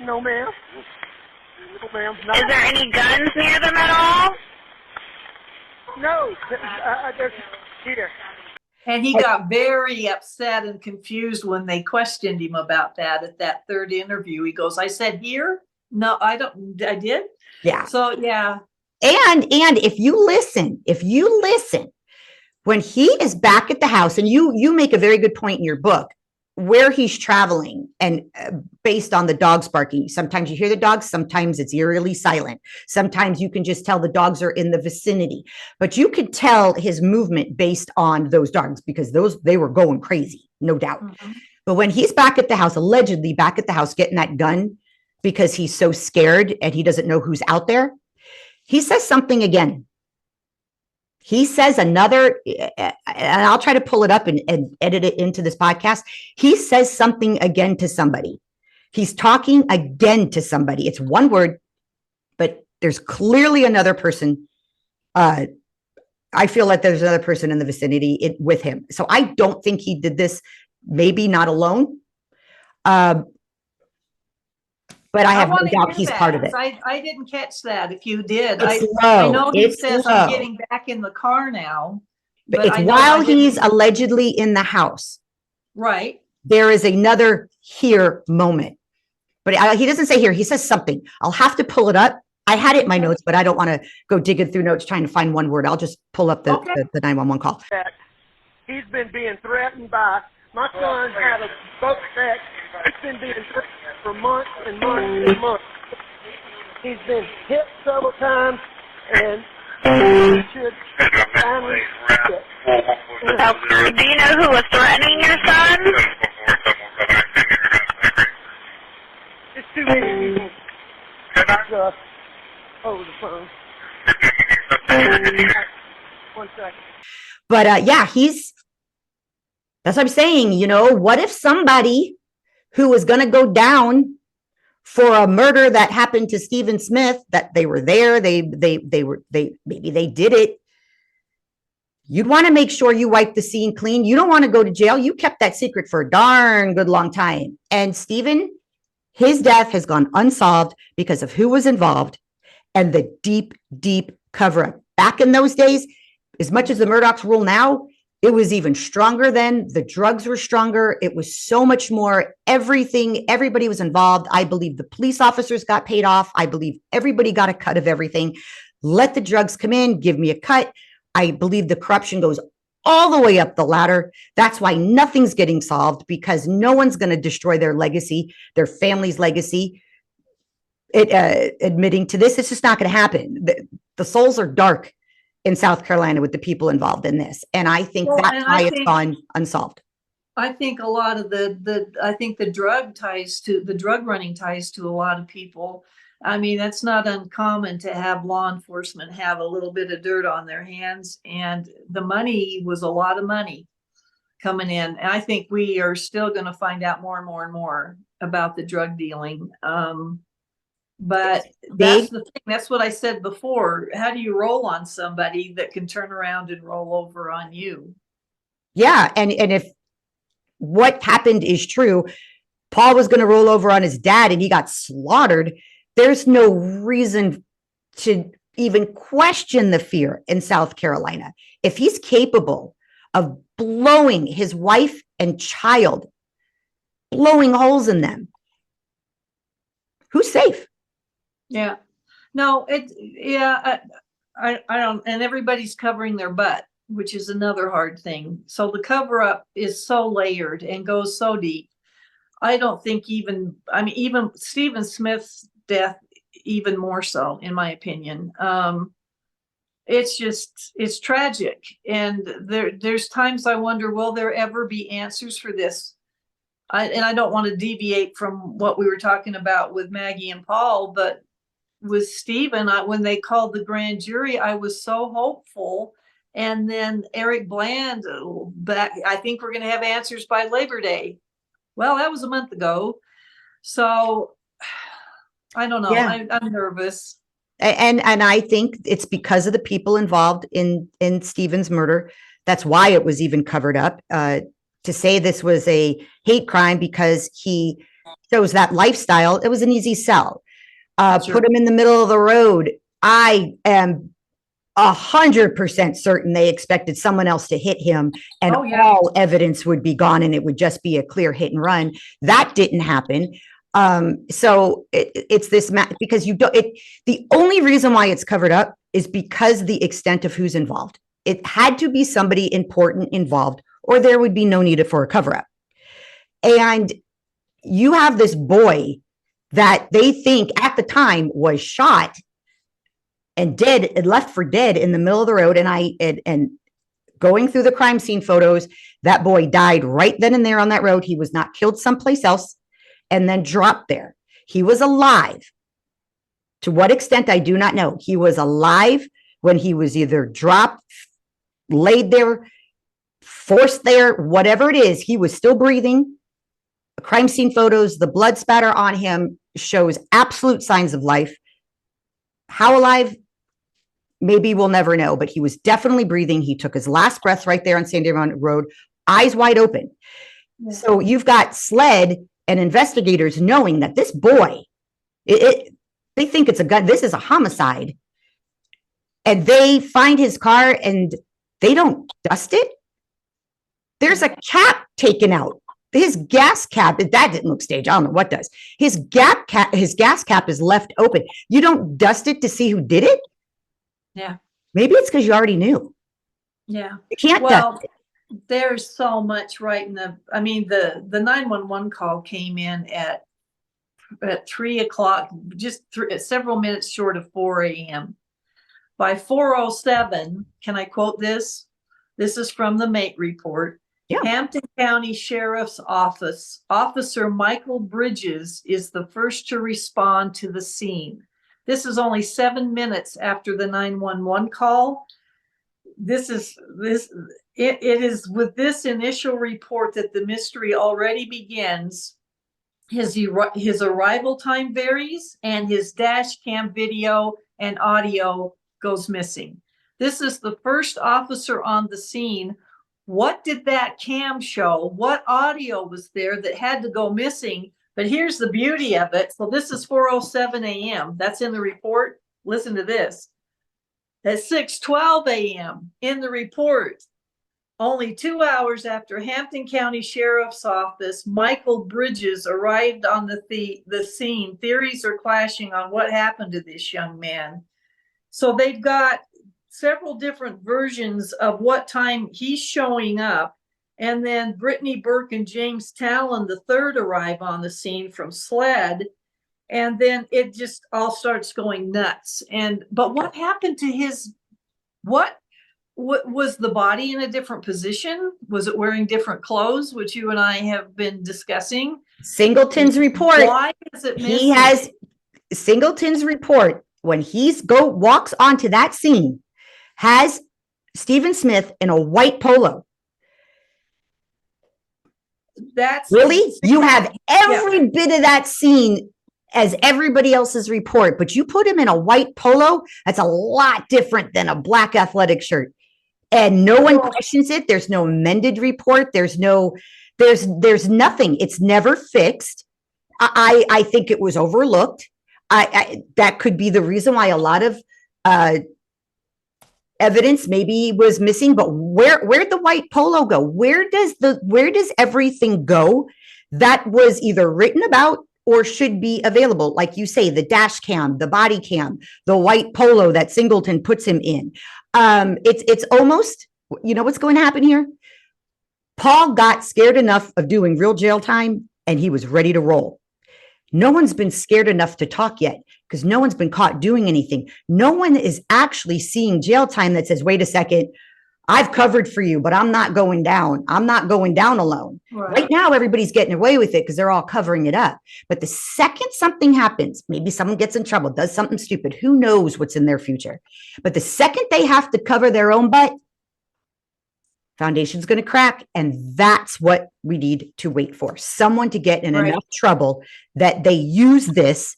No, ma'am. Is there any guns near them at all? No, they're here. And he got very upset and confused when they questioned him about that at that third interview. He goes, I said here? No, I did? Yeah. So, yeah. And if you listen, when he is back at the house, and you make a very good point in your book, where he's traveling and based on the dogs barking. Sometimes you hear the dogs, sometimes it's eerily silent. Sometimes you can just tell the dogs are in the vicinity, but you could tell his movement based on those dogs because they were going crazy, no doubt. Mm-hmm. But when he's back at the house, allegedly back at the house, getting that gun because he's so scared and he doesn't know who's out there, he says something again. He says another, and I'll try to pull it up and edit it into this podcast. He says something again to somebody. He's talking again to somebody. It's one word, but there's clearly another person. I feel like there's another person in the vicinity with him. So I don't think he did this, maybe not alone. But I have no doubt he's part of it. I didn't catch that. If you did, I know he says slow. I'm getting back in the car now. But it's while he's allegedly in the house. Right. There is another here moment. But he doesn't say here. He says something. I'll have to pull it up. I had it in my notes, but I don't want to go digging through notes trying to find one word. I'll just pull up the 911 call. He's been being threatened by my son had a boat sex. He's been being threatened for months and months and months. He's been hit several times, and he should finally quit. Do you know who was threatening your son? It's too many people. Just over the phone. 1 second. But that's what I'm saying. What if somebody who was going to go down for a murder that happened to Stephen Smith, that they were there, maybe they did it. You'd want to make sure you wipe the scene clean. You don't want to go to jail. You kept that secret for a darn good long time. And Stephen, his death has gone unsolved because of who was involved and the deep, deep cover up. Back in those days, as much as the Murdaughs rule now, It was even stronger then. The drugs were stronger. It was so much more everything. Everybody was involved. I believe the police officers got paid off. I believe everybody got a cut of everything. Let the drugs come in, give me a cut. I believe the corruption goes all the way up the ladder. That's why nothing's getting solved, because no one's going to destroy their legacy, their family's legacy. Admitting to this, it's just not going to happen. The souls are dark in South Carolina with the people involved in this. And I think that's why it's gone unsolved. I think a lot of the drug running ties to a lot of people. I mean, that's not uncommon to have law enforcement have a little bit of dirt on their hands, and the money was a lot of money coming in. And I think we are still going to find out more and more and more about the drug dealing. But that's the thing. That's what I said before. How do you roll on somebody that can turn around and roll over on you? Yeah. And if what happened is true, Paul was going to roll over on his dad and he got slaughtered. There's no reason to even question the fear in South Carolina. If he's capable of blowing his wife and child, blowing holes in them, who's safe? Yeah, no, I don't, and everybody's covering their butt, which is another hard thing. So the cover up is so layered and goes so deep. I don't think even Stephen Smith's death, even more so, in my opinion. It's tragic. And there's times I wonder, will there ever be answers for this? I don't want to deviate from what we were talking about with Maggie and Paul, but with Stephen, when they called the grand jury, I was so hopeful. And then Eric Bland, I think we're going to have answers by Labor Day. Well, that was a month ago. So I don't know. Yeah. I'm nervous. And I think it's because of the people involved in Stephen's murder. That's why it was even covered up. To say this was a hate crime because he chose that lifestyle, it was an easy sell. Sure. Put him in the middle of the road. I am 100% certain they expected someone else to hit him, and all evidence would be gone and it would just be a clear hit and run. That didn't happen. So it's this because the only reason why it's covered up is because the extent of who's involved. It had to be somebody important involved, or there would be no need for a cover up. And you have this boy that they think at the time was shot and dead and left for dead in the middle of the road. And going through the crime scene photos, that boy died right then and there on that road. He was not killed someplace else and then dropped there. He was alive. To what extent, I do not know. He was alive when he was either dropped, laid there, forced there, whatever it is, he was still breathing. Crime scene photos, the blood spatter on him shows absolute signs of life. How alive? Maybe we'll never know, but he was definitely breathing. He took his last breath right there on San Diego Road, eyes wide open. Yeah. So you've got SLED and investigators knowing that this boy, they think it's a gun. This is a homicide. And they find his car and they don't dust it. There's a cap taken out. His gas cap, that didn't look staged. I don't know what does. His gas cap is left open. You don't dust it to see who did it? Yeah. Maybe it's because you already knew. Yeah. You can't dust it. There's so much right in the 911 call came in at 3 o'clock, just several minutes short of 4 a.m. By 4:07, can I quote this? This is from the Mate report. Yeah. Hampton County Sheriff's Office, Officer Michael Bridges is the first to respond to the scene. This is only 7 minutes after the 911 call. It is with this initial report that the mystery already begins. His arrival time varies, and his dash cam video and audio goes missing. This is the first officer on the scene. What did that cam show? What audio was there that had to go missing? But here's the beauty of it. So this is 4:07 a.m. That's in the report. Listen to this. At 6:12 a.m. in the report, Only 2 hours after Hampton County Sheriff's Office, Michael Bridges arrived on the scene. Theories are clashing on what happened to this young man. So they've got several different versions of what time he's showing up. And then Brittany Burke and James Talon III arrive on the scene from SLED. And then it just all starts going nuts. But what happened to his, what was the body in a different position? Was it wearing different clothes, which you and I have been discussing? Singleton's report. Why is it missing? He has Singleton's report when walks onto that scene has Stephen Smith in a white polo. That's really, you have every bit of that scene as everybody else's report, but you put him in a white polo. That's a lot different than a black athletic shirt. And no one questions it. There's no amended report. There's nothing. It's never fixed. I think it was overlooked. That could be the reason why a lot of evidence maybe was missing. But where'd the white polo go? Where does everything go that was either written about or should be available? Like you say, the dash cam, the body cam, the white polo that Singleton puts him in. It's almost, you know what's going to happen here? Paul got scared enough of doing real jail time and he was ready to roll. No one's been scared enough to talk yet because no one's been caught doing anything. No one is actually seeing jail time that says, wait a second, I've covered for you, but I'm not going down. I'm not going down alone. Right now, everybody's getting away with it because they're all covering it up. But the second something happens, maybe someone gets in trouble, does something stupid, who knows what's in their future. But the second they have to cover their own butt, foundation's going to crack. And that's what we need to wait for. Someone to get in enough trouble that they use this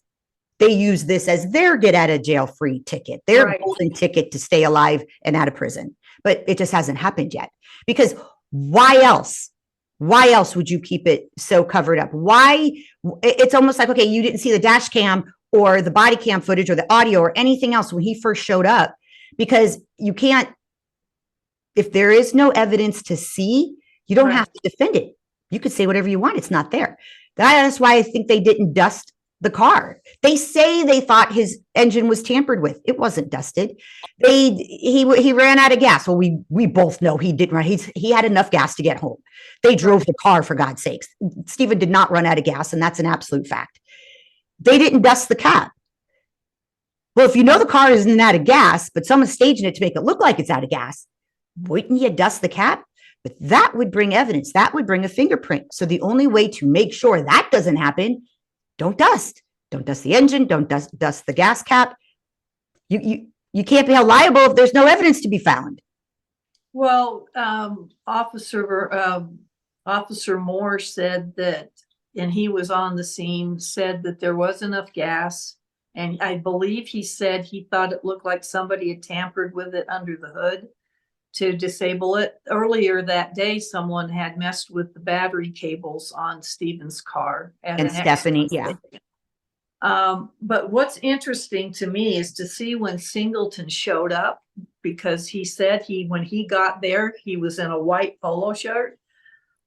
as their get out of jail free ticket, their golden ticket to stay alive and out of prison. But it just hasn't happened yet. Because why else? Why else would you keep it so covered up? Why? It's almost like, okay, you didn't see the dash cam or the body cam footage or the audio or anything else when he first showed up, because you can't, if there is no evidence to see, you don't have to defend it. You could say whatever you want. It's not there. That's why I think they didn't dust the car. They say they thought his engine was tampered with. It wasn't dusted. He ran out of gas. Well, we both know he didn't run. He had enough gas to get home. They drove the car, for God's sakes. Stephen did not run out of gas, and that's an absolute fact. They didn't dust the cap. Well, if you know the car isn't out of gas, but someone's staging it to make it look like it's out of gas, wouldn't you dust the cap? But that would bring evidence. That would bring a fingerprint. So the only way to make sure that doesn't happen, don't dust the engine, don't dust the gas cap. You can't be held liable if there's no evidence to be found. Well, Officer Moore said that, and he was on the scene, said that there was enough gas. And I believe he said he thought it looked like somebody had tampered with it under the hood to disable it. Earlier that day, someone had messed with the battery cables on Stephen's car. And Stephanie, but what's interesting to me is to see when Singleton showed up, because he said when he got there, he was in a white polo shirt.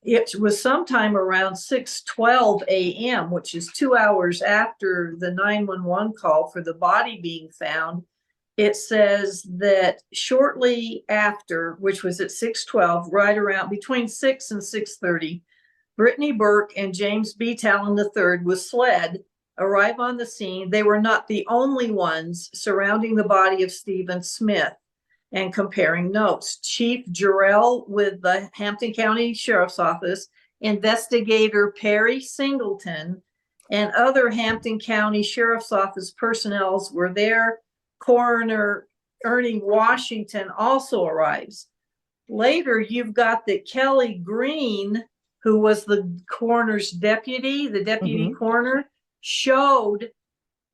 It was sometime around 6:12 a.m., which is 2 hours after the 911 call for the body being found. It says that shortly after, which was at 6:12, right around between 6 and 6:30, Brittany Burke and James B. Talon III with SLED arrive on the scene. They were not the only ones surrounding the body of Stephen Smith and comparing notes. Chief Jarrell with the Hampton County Sheriff's Office, Investigator Perry Singleton, and other Hampton County Sheriff's Office personnel were there. Coroner Ernie Washington also arrives. Later, you've got that Kelly Green, who was the coroner's deputy, the deputy coroner, showed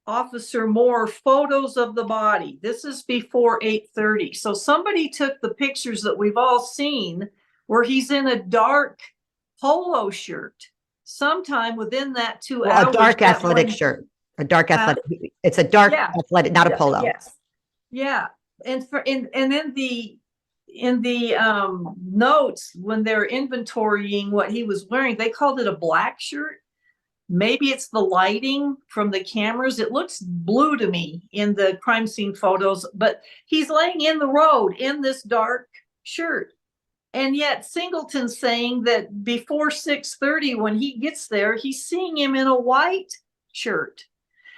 Officer Moore photos of the body. This is before 8:30. So somebody took the pictures that we've all seen where he's in a dark polo shirt sometime within that 2 hours. A dark athletic shirt. A dark athletic. It's a dark athletic, not a polo. Yes. Yeah. And then in the notes, when they're inventorying what he was wearing, they called it a black shirt. Maybe it's the lighting from the cameras. It looks blue to me in the crime scene photos, but he's laying in the road in this dark shirt. And yet Singleton's saying that before 6:30, when he gets there, he's seeing him in a white shirt.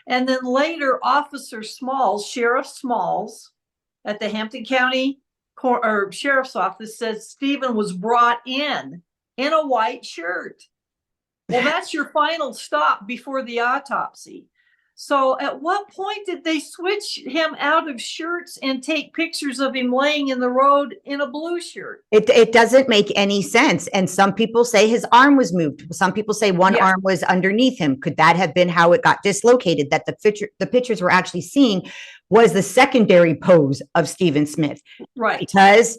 And then later, Officer Smalls, Sheriff Smalls at the Hampton County Sheriff's Office says Stephen was brought in a white shirt. Well, that's your final stop before the autopsy. So at what point did they switch him out of shirts and take pictures of him laying in the road in a blue shirt? It doesn't make any sense. And some people say his arm was moved. Some people say one arm was underneath him. Could that have been how it got dislocated? That the pictures we're actually seeing was the secondary pose of Stephen Smith. Right. Because,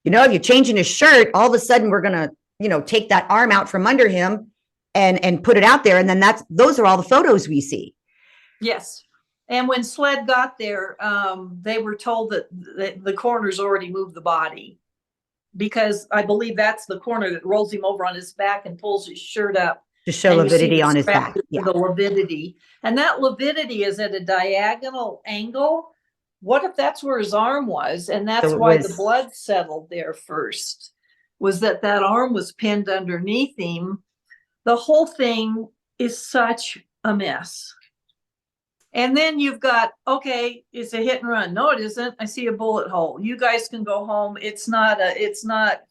if you're changing his shirt, all of a sudden we're going to, take that arm out from under him and put it out there. And then those are all the photos we see. Yes. And when SLED got there, they were told that the coroner's already moved the body, because I believe that's the coroner that rolls him over on his back and pulls his shirt up To show lividity on his back. Yeah. The lividity. And that lividity is at a diagonal angle. What if that's where his arm was? And that's why the blood settled there first, was that arm was pinned underneath him. The whole thing is such a mess. And then you've got, okay, it's a hit and run. No, it isn't. I see a bullet hole. You guys can go home. It's not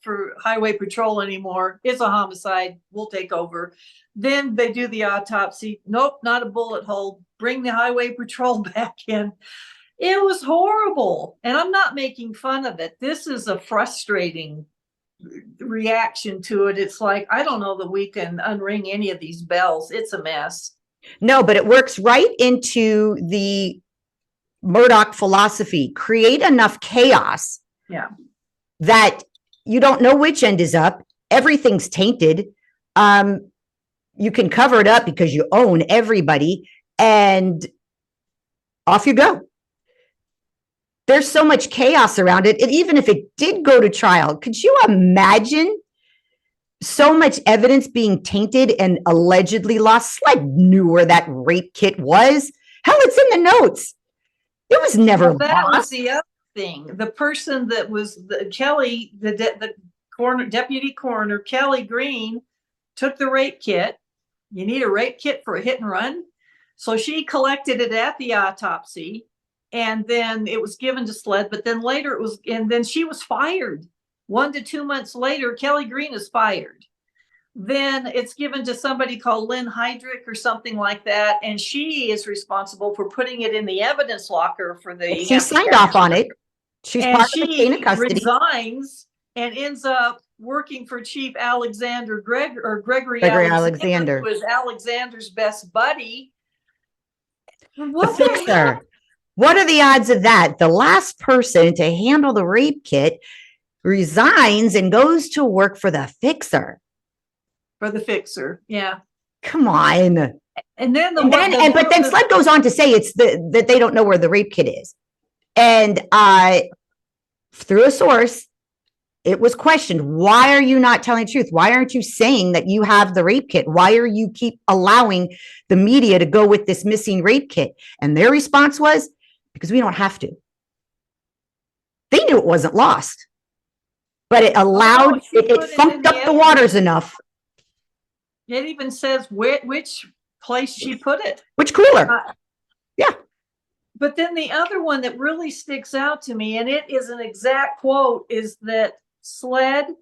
for highway patrol anymore. It's a homicide. We'll take over. Then they do the autopsy. Nope, not a bullet hole. Bring the highway patrol back in. It was horrible. And I'm not making fun of it. This is a frustrating reaction to it. It's like, I don't know that we can unring any of these bells. It's a mess. No, but it works right into the Murdaugh philosophy. Create enough chaos that you don't know which end is up. Everything's tainted. You can cover it up because you own everybody, and off you go. There's so much chaos around it. And even if it did go to trial, could you imagine so much evidence being tainted and allegedly lost? SLED knew where that rape kit was. Hell, it's in the notes. It was never lost. That was the other thing. The person that was Kelly, the coroner, deputy coroner, Kelly Green, took the rape kit. You need a rape kit for a hit and run. So she collected it at the autopsy, and then it was given to SLED, but then later and then she was fired. 1 to 2 months later, Kelly Green is fired. Then it's given to somebody called Lynn Heydrich or something like that. And she is responsible for putting it in the evidence locker for the. She signed off on it. She's part of the chain of custody. Resigns and ends up working for Chief Alexander Gregory Alexander, who was Alexander's best buddy. What the heck? What are the odds of that? The last person to handle the rape kit resigns and goes to work for the fixer. For the fixer, yeah. Come on. And then but then SLED goes on to say it's that they don't know where the rape kit is. And through a source, it was questioned. Why are you not telling the truth? Why aren't you saying that you have the rape kit? Why are you keep allowing the media to go with this missing rape kit? And their response was, because we don't have to. They knew it wasn't lost. But it allowed, it funked up the waters enough. It even says which place she put it. Which cooler. Yeah. But then the other one that really sticks out to me, and it is an exact quote, is that SLED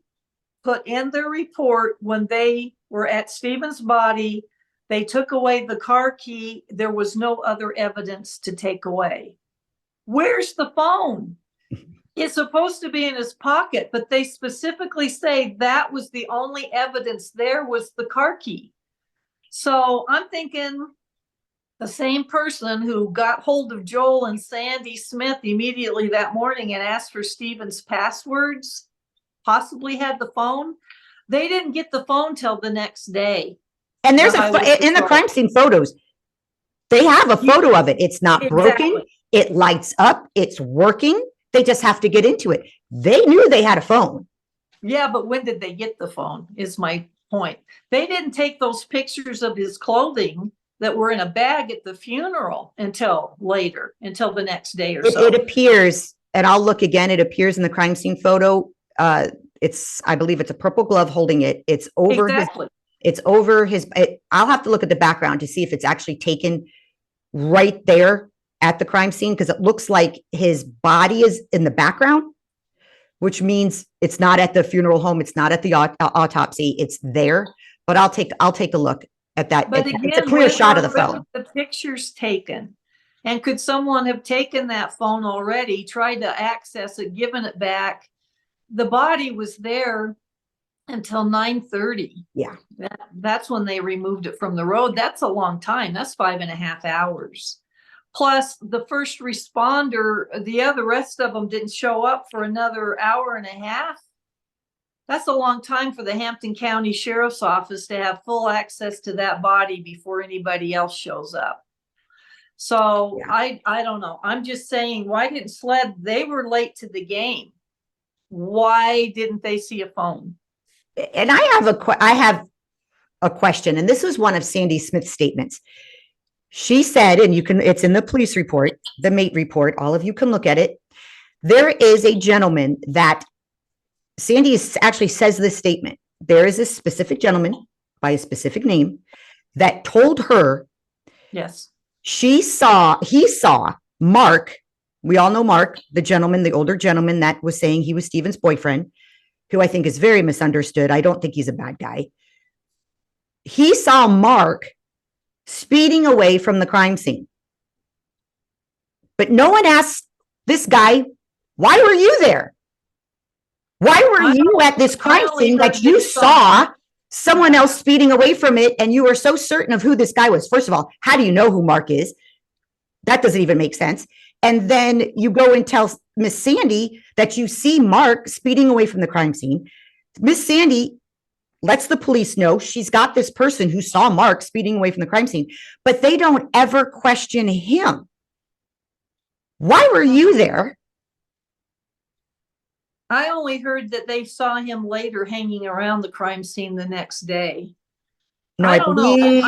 put in their report when they were at Stephen's body, they took away the car key. There was no other evidence to take away. Where's the phone? It's supposed to be in his pocket, but they specifically say that was the only evidence there was the car key. So I'm thinking the same person who got hold of Joel and Sandy Smith immediately that morning and asked for Stephen's passwords possibly had the phone. They didn't get the phone till the next day. And there's in the crime scene photos, they have a photo of it. It's not broken. It lights up. It's working. They just have to get into it. They knew they had a phone. Yeah, but when did they get the phone is my point. They didn't take those pictures of his clothing that were in a bag at the funeral until later, until the next day or so. It appears, and I'll look again, it appears in the crime scene photo. I believe it's a purple glove holding it. It's over Exactly. I'll have to look at the background to see if it's actually taken right there at the crime scene, because it looks like his body is in the background, which means it's not at the funeral home. It's not at the autopsy. It's there, but I'll take a look at that. But again, it's a clear shot of the when phone. were the pictures taken? And could someone have taken that phone already, tried to access it, given it back? The body was there until 9:30. Yeah. That's when they removed it from the road. That's a long time. That's 5.5 hours. Plus the first responder, the rest of them didn't show up for another hour and a half. That's a long time for the Hampton County Sheriff's Office to have full access to that body before anybody else shows up. So yeah. I don't know. I'm just saying, why didn't SLED, they were late to the game. Why didn't they see a phone? And I have a question, and this was one of Sandy Smith's statements. She said, and it's in the police report, the mate report, all of you can look at it. There is a gentleman that Sandy actually says this statement. There is a specific gentleman by a specific name that told her, yes, he saw Mark. We all know Mark, the gentleman, the older gentleman that was saying he was Stephen's boyfriend, who I think is very misunderstood. I don't think he's a bad guy. He saw Mark speeding away from the crime scene. But no one asked this guy, why were you there? Why were you at this crime scene that you saw someone else speeding away from it and you were so certain of who this guy was? First of all, how do you know who Mark is? That doesn't even make sense. And then you go and tell Miss Sandy that you see Mark speeding away from the crime scene. Miss Sandy lets the police know she's got this person who saw Mark speeding away from the crime scene, but they don't ever question him. Why were you there? I only heard that they saw him later hanging around the crime scene the next day. No, I believe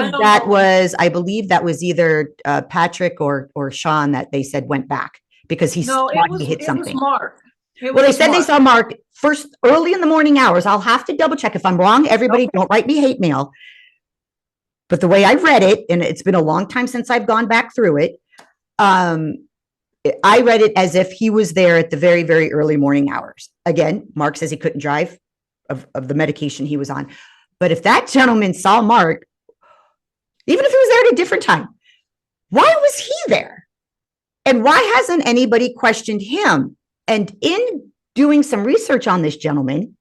that was either Patrick or Sean that they said went back because he hit something. It was Mark. They said they saw Mark first early in the morning hours. I'll have to double check if I'm wrong. Everybody, don't write me hate mail. But the way I read it, and it's been a long time since I've gone back through it, I read it as if he was there at the very, very early morning hours. Again, Mark says he couldn't drive of the medication he was on. But if that gentleman saw Mark, even if he was there at a different time, why was he there? And why hasn't anybody questioned him? And in doing some research on this gentleman,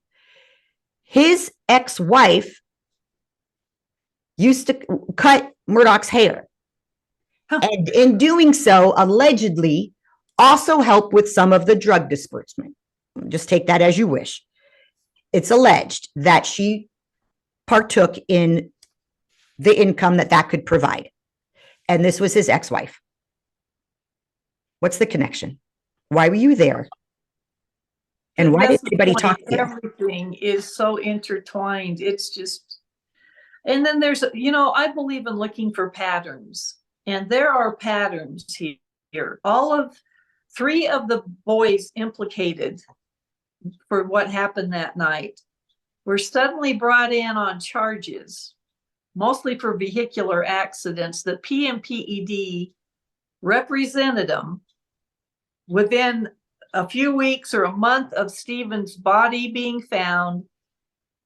his ex-wife used to cut Murdaugh's hair. And in doing so, allegedly, also helped with some of the drug disbursement. Just take that as you wish. It's alleged that she partook in the income that could provide. And this was his ex-wife. What's the connection? Why were you there? And why did anybody talk to you? Everything is so intertwined. It's just, and then there's, I believe in looking for patterns. And there are patterns here. Three of the boys implicated for what happened that night were suddenly brought in on charges, mostly for vehicular accidents. The PMPED represented them within a few weeks or a month of Stephen's body being found.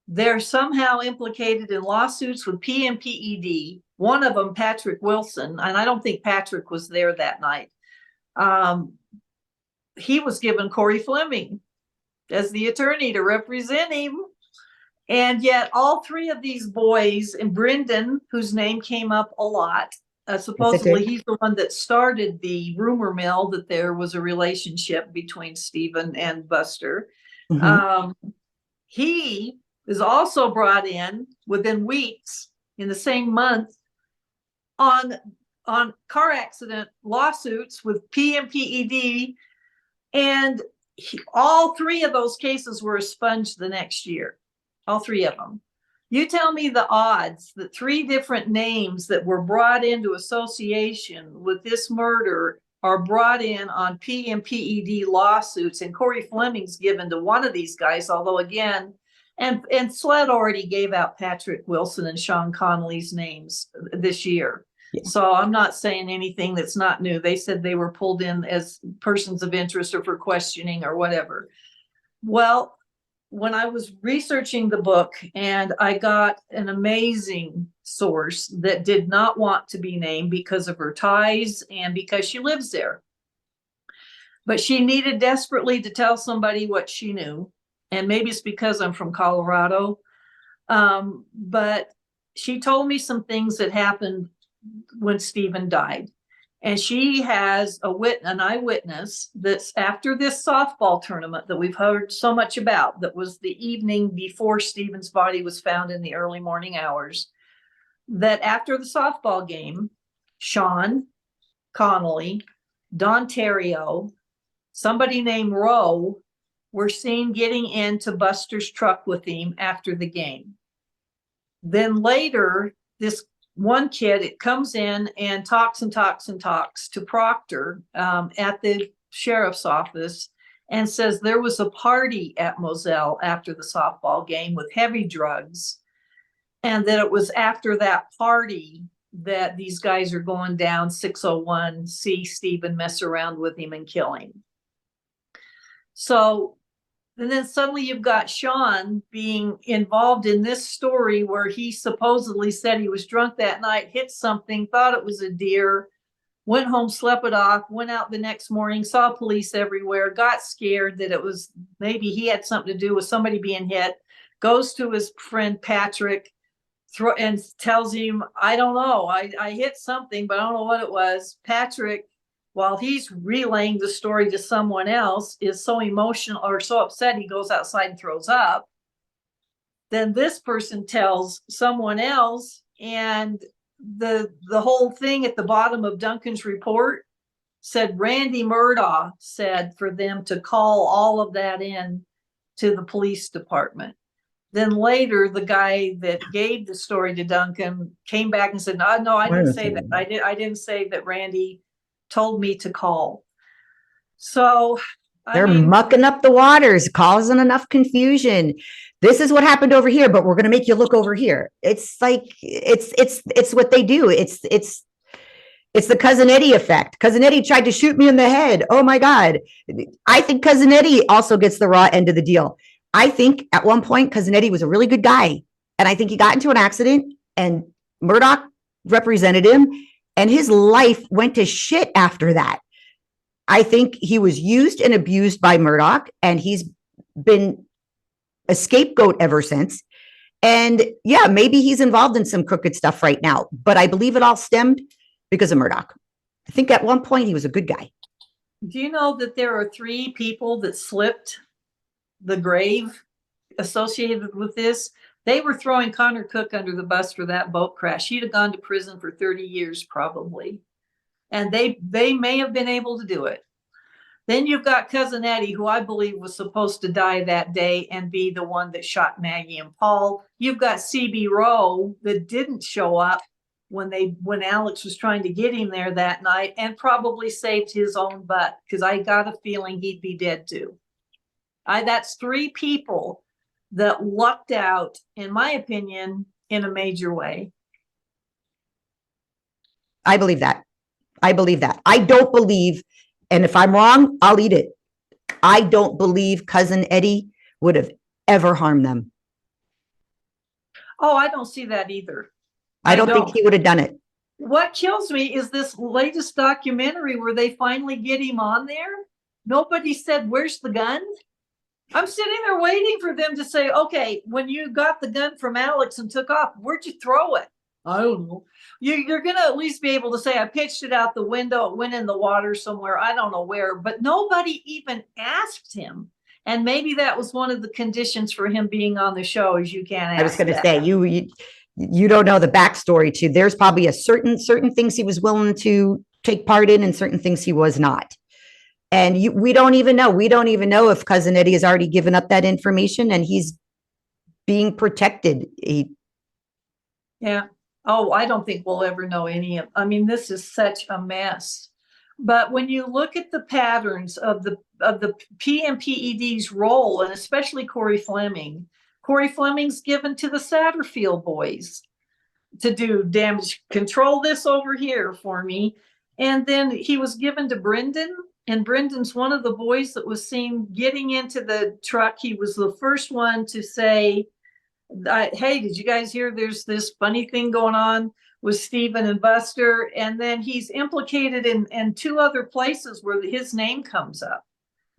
They're somehow implicated in lawsuits with PMPED. One of them, Patrick Wilson, and I don't think Patrick was there that night. He was given Corey Fleming as the attorney to represent him. And yet all three of these boys, and Brendan, whose name came up a lot, supposedly he's the one that started the rumor mill that there was a relationship between Stephen and Buster. Mm-hmm. He is also brought in within weeks in the same month on car accident lawsuits with PMPED. And all three of those cases were expunged the next year. All three of them. You tell me the odds that three different names that were brought into association with this murder are brought in on PMPED lawsuits, and Corey Fleming's given to one of these guys, although again, and SLED already gave out Patrick Wilson and Sean Connolly's names this year. Yeah. So I'm not saying anything that's not new. They said they were pulled in as persons of interest or for questioning or whatever. Well, when I was researching the book, and I got an amazing source that did not want to be named because of her ties and because she lives there. But she needed desperately to tell somebody what she knew. And maybe it's because I'm from Colorado. But she told me some things that happened when Stephen died. And she has an eyewitness that's after this softball tournament that we've heard so much about, that was the evening before Stephen's body was found in the early morning hours, that after the softball game, Sean Connolly, Don Terrio, somebody named Roe were seen getting into Buster's truck with him after the game. Then later, this one kid, it comes in and talks to Proctor at the sheriff's office and says there was a party at Moselle after the softball game with heavy drugs, and that it was after that party that these guys are going down 601, see Stephen mess around with him and kill him. So, and then suddenly you've got Sean being involved in this story where he supposedly said he was drunk that night, hit something, thought it was a deer, went home, slept it off, went out the next morning, saw police everywhere, got scared that it was maybe he had something to do with somebody being hit, goes to his friend Patrick and tells him, I don't know, I hit something, but I don't know what it was. Patrick, while he's relaying the story to someone else, is so emotional or so upset he goes outside and throws up. Then this person tells someone else, and the whole thing at the bottom of Duncan's report said Randy Murdaugh said for them to call all of that in to the police department. Then later, the guy that gave the story to Duncan came back and said, no, I didn't say that. I didn't say that Randy told me to call. So they're mucking up the waters, causing enough confusion. This is what happened over here, but we're going to make you look over here. It's like, it's what they do. It's the Cousin Eddie effect. Cousin Eddie tried to shoot me in the head. Oh my God. I think Cousin Eddie also gets the raw end of the deal. I think at one point, Cousin Eddie was a really good guy. And I think he got into an accident and Murdaugh represented him. And his life went to shit after that. I think he was used and abused by Murdaugh, and he's been a scapegoat ever since. And yeah, maybe he's involved in some crooked stuff right now, but I believe it all stemmed because of Murdaugh. I think at one point he was a good guy. Do you know that there are 3 people that slipped the grave associated with this? They were throwing Connor Cook under the bus for that boat crash. He'd have gone to prison for 30 years probably. And they may have been able to do it. Then you've got Cousin Eddie, who I believe was supposed to die that day and be the one that shot Maggie and Paul. You've got CB Rowe that didn't show up when Alex was trying to get him there that night, and probably saved his own butt, because I got a feeling he'd be dead too. That's 3 people that lucked out, in my opinion, in a major way. I believe that. I don't believe, and if I'm wrong, I'll eat it. I don't believe Cousin Eddie would have ever harmed them. Oh, I don't see that either. I don't think he would have done it. What kills me is this latest documentary where they finally get him on there. Nobody said, where's the gun? I'm sitting there waiting for them to say, okay, when you got the gun from Alex and took off, where'd you throw it? I don't know. You're going to at least be able to say, I pitched it out the window. It went in the water somewhere. I don't know where, but nobody even asked him. And maybe that was one of the conditions for him being on the show, is you can't ask. I was going to say, you don't know the backstory to, there's probably a certain things he was willing to take part in and certain things he was not. And we don't even know if cousin Eddie has already given up that information and he's being protected. Yeah. Oh, I don't think we'll ever know any of, I mean, this is such a mess. But when you look at the patterns of the PMPED's role, and especially Corey Fleming's given to the Satterfield boys to do damage control this over here for me. And then he was given to Brendan, and Brendan's one of the boys that was seen getting into the truck. He was the first one to say, hey, did you guys hear there's this funny thing going on with Stephen and Buster? And then he's implicated in 2 other places where his name comes up.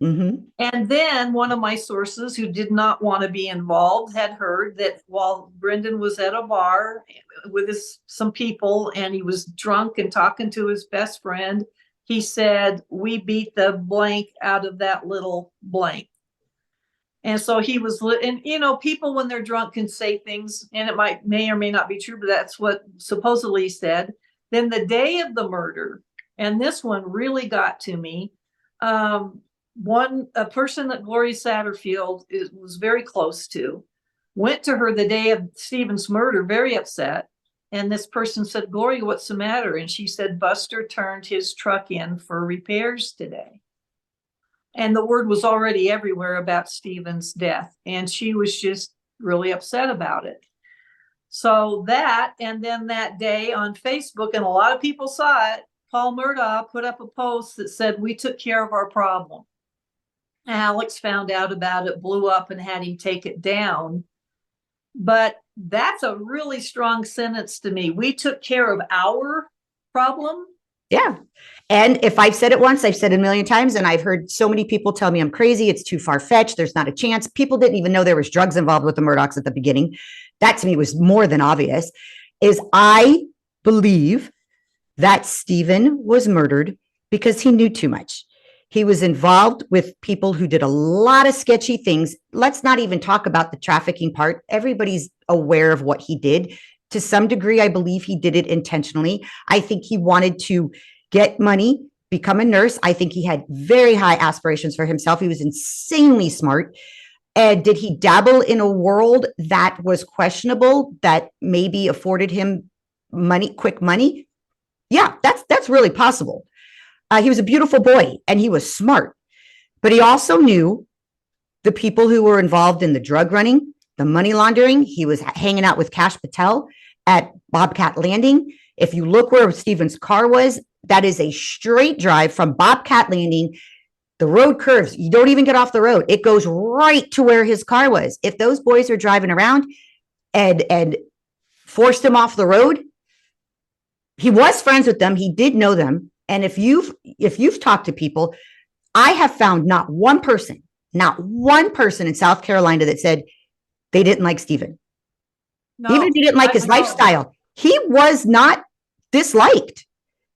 Mm-hmm. And then one of my sources who did not want to be involved had heard that while Brendan was at a bar with some people and he was drunk and talking to his best friend, he said, we beat the blank out of that little blank. And so he was, and you know, people when they're drunk can say things, and it may or may not be true, but that's what supposedly he said. Then the day of the murder, and this one really got to me. A person that Gloria Satterfield was very close to went to her the day of Stephen's murder, very upset. And this person said, Gloria, what's the matter? And she said, Buster turned his truck in for repairs today. And the word was already everywhere about Stephen's death. And she was just really upset about it. So that, and then that day on Facebook, and a lot of people saw it, Paul Murdaugh put up a post that said, we took care of our problem. Alex found out about it, blew up, and had him take it down. But that's a really strong sentence to me. We took care of our problem. Yeah. And if I've said it once, I've said it a million times, and I've heard so many people tell me I'm crazy. It's too far fetched. There's not a chance. People didn't even know there was drugs involved with the Murdaughs at the beginning. That to me was more than obvious. Is I believe that Stephen was murdered because he knew too much. He was involved with people who did a lot of sketchy things. Let's not even talk about the trafficking part. Everybody's aware of what he did. To some degree, I believe he did it intentionally. I think he wanted to get money, become a nurse. I think he had very high aspirations for himself. He was insanely smart. And did he dabble in a world that was questionable, that maybe afforded him money, quick money? Yeah, that's really possible. He was a beautiful boy and he was smart, but he also knew the people who were involved in the drug running, the money laundering. He was hanging out with Cash Patel at Bobcat Landing. If you look where Stephen's car was, that is a straight drive from Bobcat Landing. The road curves. You don't even get off the road. It goes right to where his car was. If those boys are driving around and forced him off the road, he was friends with them. He did know them. And if you've talked to people, I have found not one person in South Carolina that said they didn't like Stephen. No, Even if you didn't like his lifestyle, he was not disliked.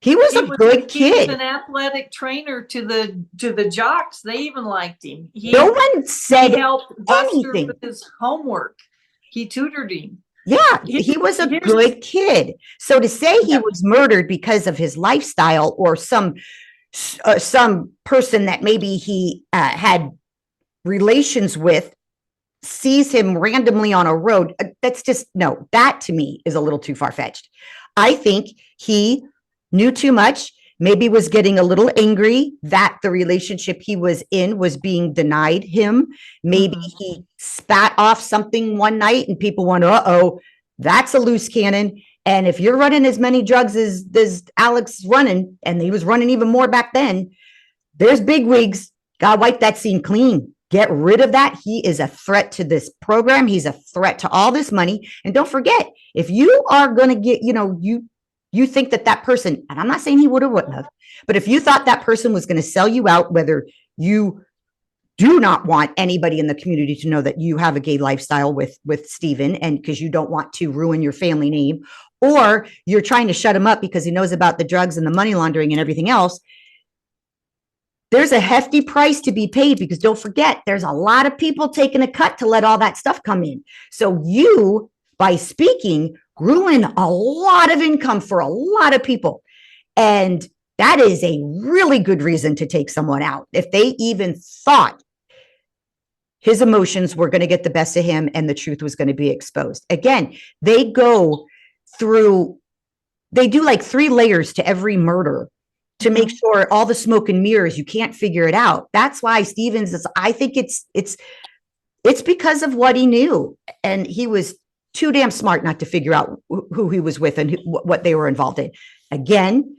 He was a good kid. He was an athletic trainer to the jocks. They even liked him. No one said he helped Buster anything with his homework. He tutored him. Yeah, he was a good kid. So to say he was murdered because of his lifestyle or some person that maybe he had relations with sees him randomly on a road, that's just, no, that to me is a little too far-fetched. I think he knew too much, maybe was getting a little angry that the relationship he was in was being denied him. Maybe he spat off something one night and people went, uh-oh, that's a loose cannon. And if you're running as many drugs as Alex running, and he was running even more back then, there's big wigs. Gotta wipe that scene clean. Get rid of that. He is a threat to this program. He's a threat to all this money. And don't forget, if you are going to get, you think that person, and I'm not saying he would or wouldn't have, but if you thought that person was going to sell you out, whether you do not want anybody in the community to know that you have a gay lifestyle with Stephen, and because you don't want to ruin your family name, or you're trying to shut him up because he knows about the drugs and the money laundering and everything else, there's a hefty price to be paid, because don't forget, there's a lot of people taking a cut to let all that stuff come in. So you, by speaking, ruin a lot of income for a lot of people. And That is a really good reason to take someone out. If they even thought his emotions were going to get the best of him and the truth was going to be exposed. Again, they do like 3 layers to every murder to make sure all the smoke and mirrors, you can't figure it out. That's why Stevens is, I think it's because of what he knew. And he was too damn smart not to figure out who he was with and what they were involved in. Again,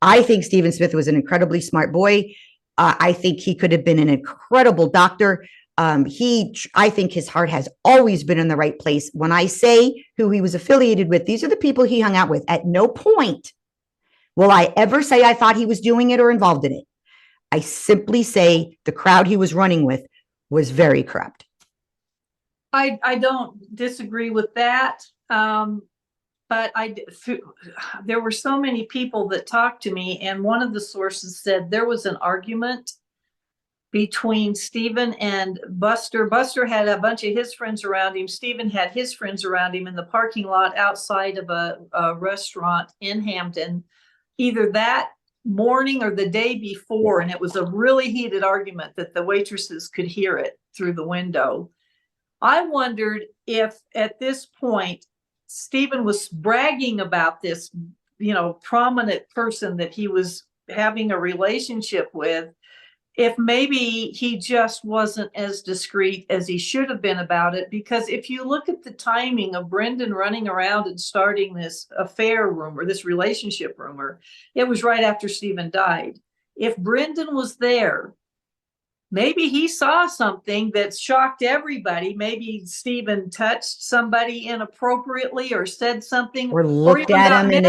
I think Stephen Smith was an incredibly smart boy. I think he could have been an incredible doctor. I think his heart has always been in the right place. When I say who he was affiliated with, these are the people he hung out with. At no point will I ever say I thought he was doing it or involved in it. I simply say the crowd he was running with was very corrupt. I don't disagree with that. But there were so many people that talked to me, and one of the sources said there was an argument between Stephen and Buster. Buster had a bunch of his friends around him. Stephen had his friends around him in the parking lot outside of a restaurant in Hampton, either that morning or the day before. And it was a really heated argument that the waitresses could hear it through the window. I wondered if at this point, Stephen was bragging about this, prominent person that he was having a relationship with, if maybe he just wasn't as discreet as he should have been about it. Because if you look at the timing of Brendan running around and starting this affair rumor, this relationship rumor, it was right after Stephen died. If Brendan was there, maybe he saw something that shocked everybody. Maybe Stephen touched somebody inappropriately or said something. Or looked at him and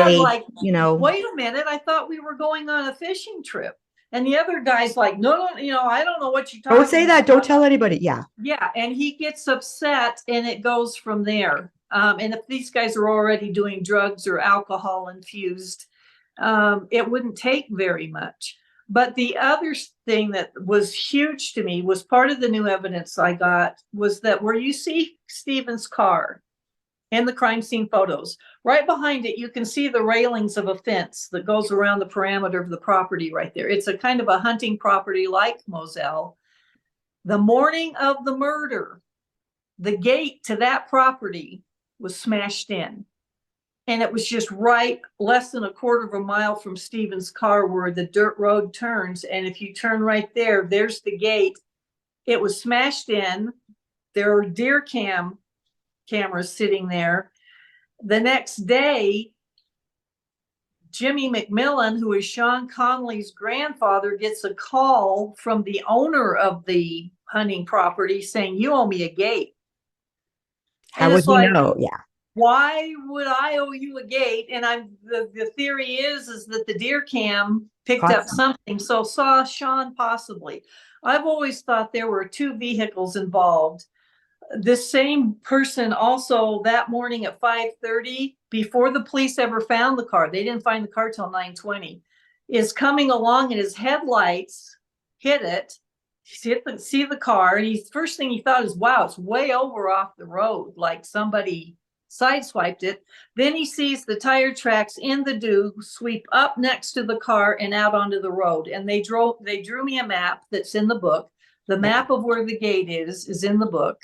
wait a minute, I thought we were going on a fishing trip. And the other guy's like, no, I don't know what you're talking about. Don't say that. Don't tell anybody. Yeah. Yeah. And he gets upset and it goes from there. And if these guys are already doing drugs or alcohol infused, it wouldn't take very much. But the other thing that was huge to me was part of the new evidence I got was that where you see Stephen's car in the crime scene photos, right behind it, you can see the railings of a fence that goes around the parameter of the property right there. It's a kind of a hunting property like Moselle. The morning of the murder, the gate to that property was smashed in. And it was just right less than a quarter of a mile from Stephen's car where the dirt road turns. And if you turn right there, there's the gate. It was smashed in. There are deer cameras sitting there. The next day, Jimmy McMillan, who is Sean Conley's grandfather, gets a call from the owner of the hunting property saying, "You owe me a gate." How would you know? Yeah. Why would I owe you a gate? And the theory is that the deer cam picked up something, so saw Sean possibly. I've always thought there were 2 vehicles involved. This same person also that morning at 5:30, before the police ever found the car, they didn't find the car till 9:20, is coming along and his headlights hit it. See the car, and first thing he thought is, wow, it's way over off the road, like somebody sideswiped it. Then he sees the tire tracks in the dew sweep up next to the car and out onto the road. And they drew me a map that's in the book. The map of where the gate is in the book.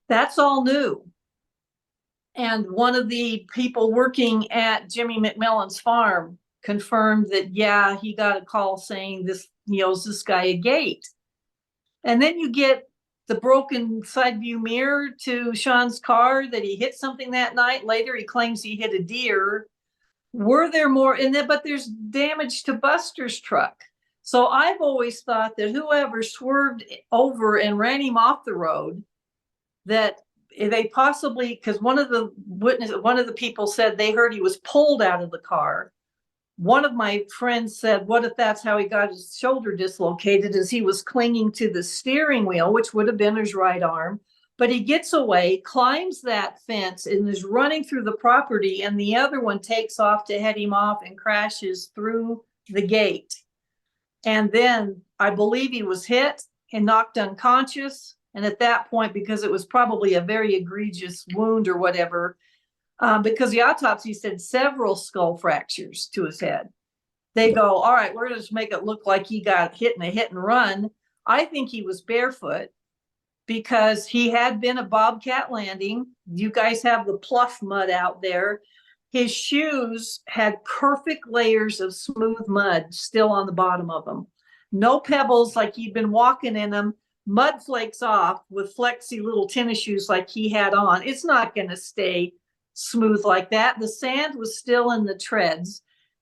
That's all new. And one of the people working at Jimmy McMillan's farm confirmed that, yeah, he got a call saying this, he owes this guy a gate. And then you get the broken side view mirror to Sean's car that he hit something that night. Later, he claims he hit a deer. Were there more in there? But there's damage to Buster's truck. So I've always thought that whoever swerved over and ran him off the road, that they possibly, because one of the people said they heard he was pulled out of the car. One of my friends said, what if that's how he got his shoulder dislocated, as he was clinging to the steering wheel, which would have been his right arm. But he gets away, climbs that fence, and is running through the property, and the other one takes off to head him off and crashes through the gate. And then I believe he was hit and knocked unconscious. And at that point, because it was probably a very egregious wound or whatever, because the autopsy said several skull fractures to his head. they go, all right, we're going to just make it look like he got hit in a hit and run. I think he was barefoot because he had been at Bobcat Landing. You guys have the pluff mud out there. His shoes had perfect layers of smooth mud still on the bottom of them. No pebbles like he'd been walking in them. Mud flakes off with flexy little tennis shoes like he had on. It's not going to stay smooth like that. The sand was still in the treads.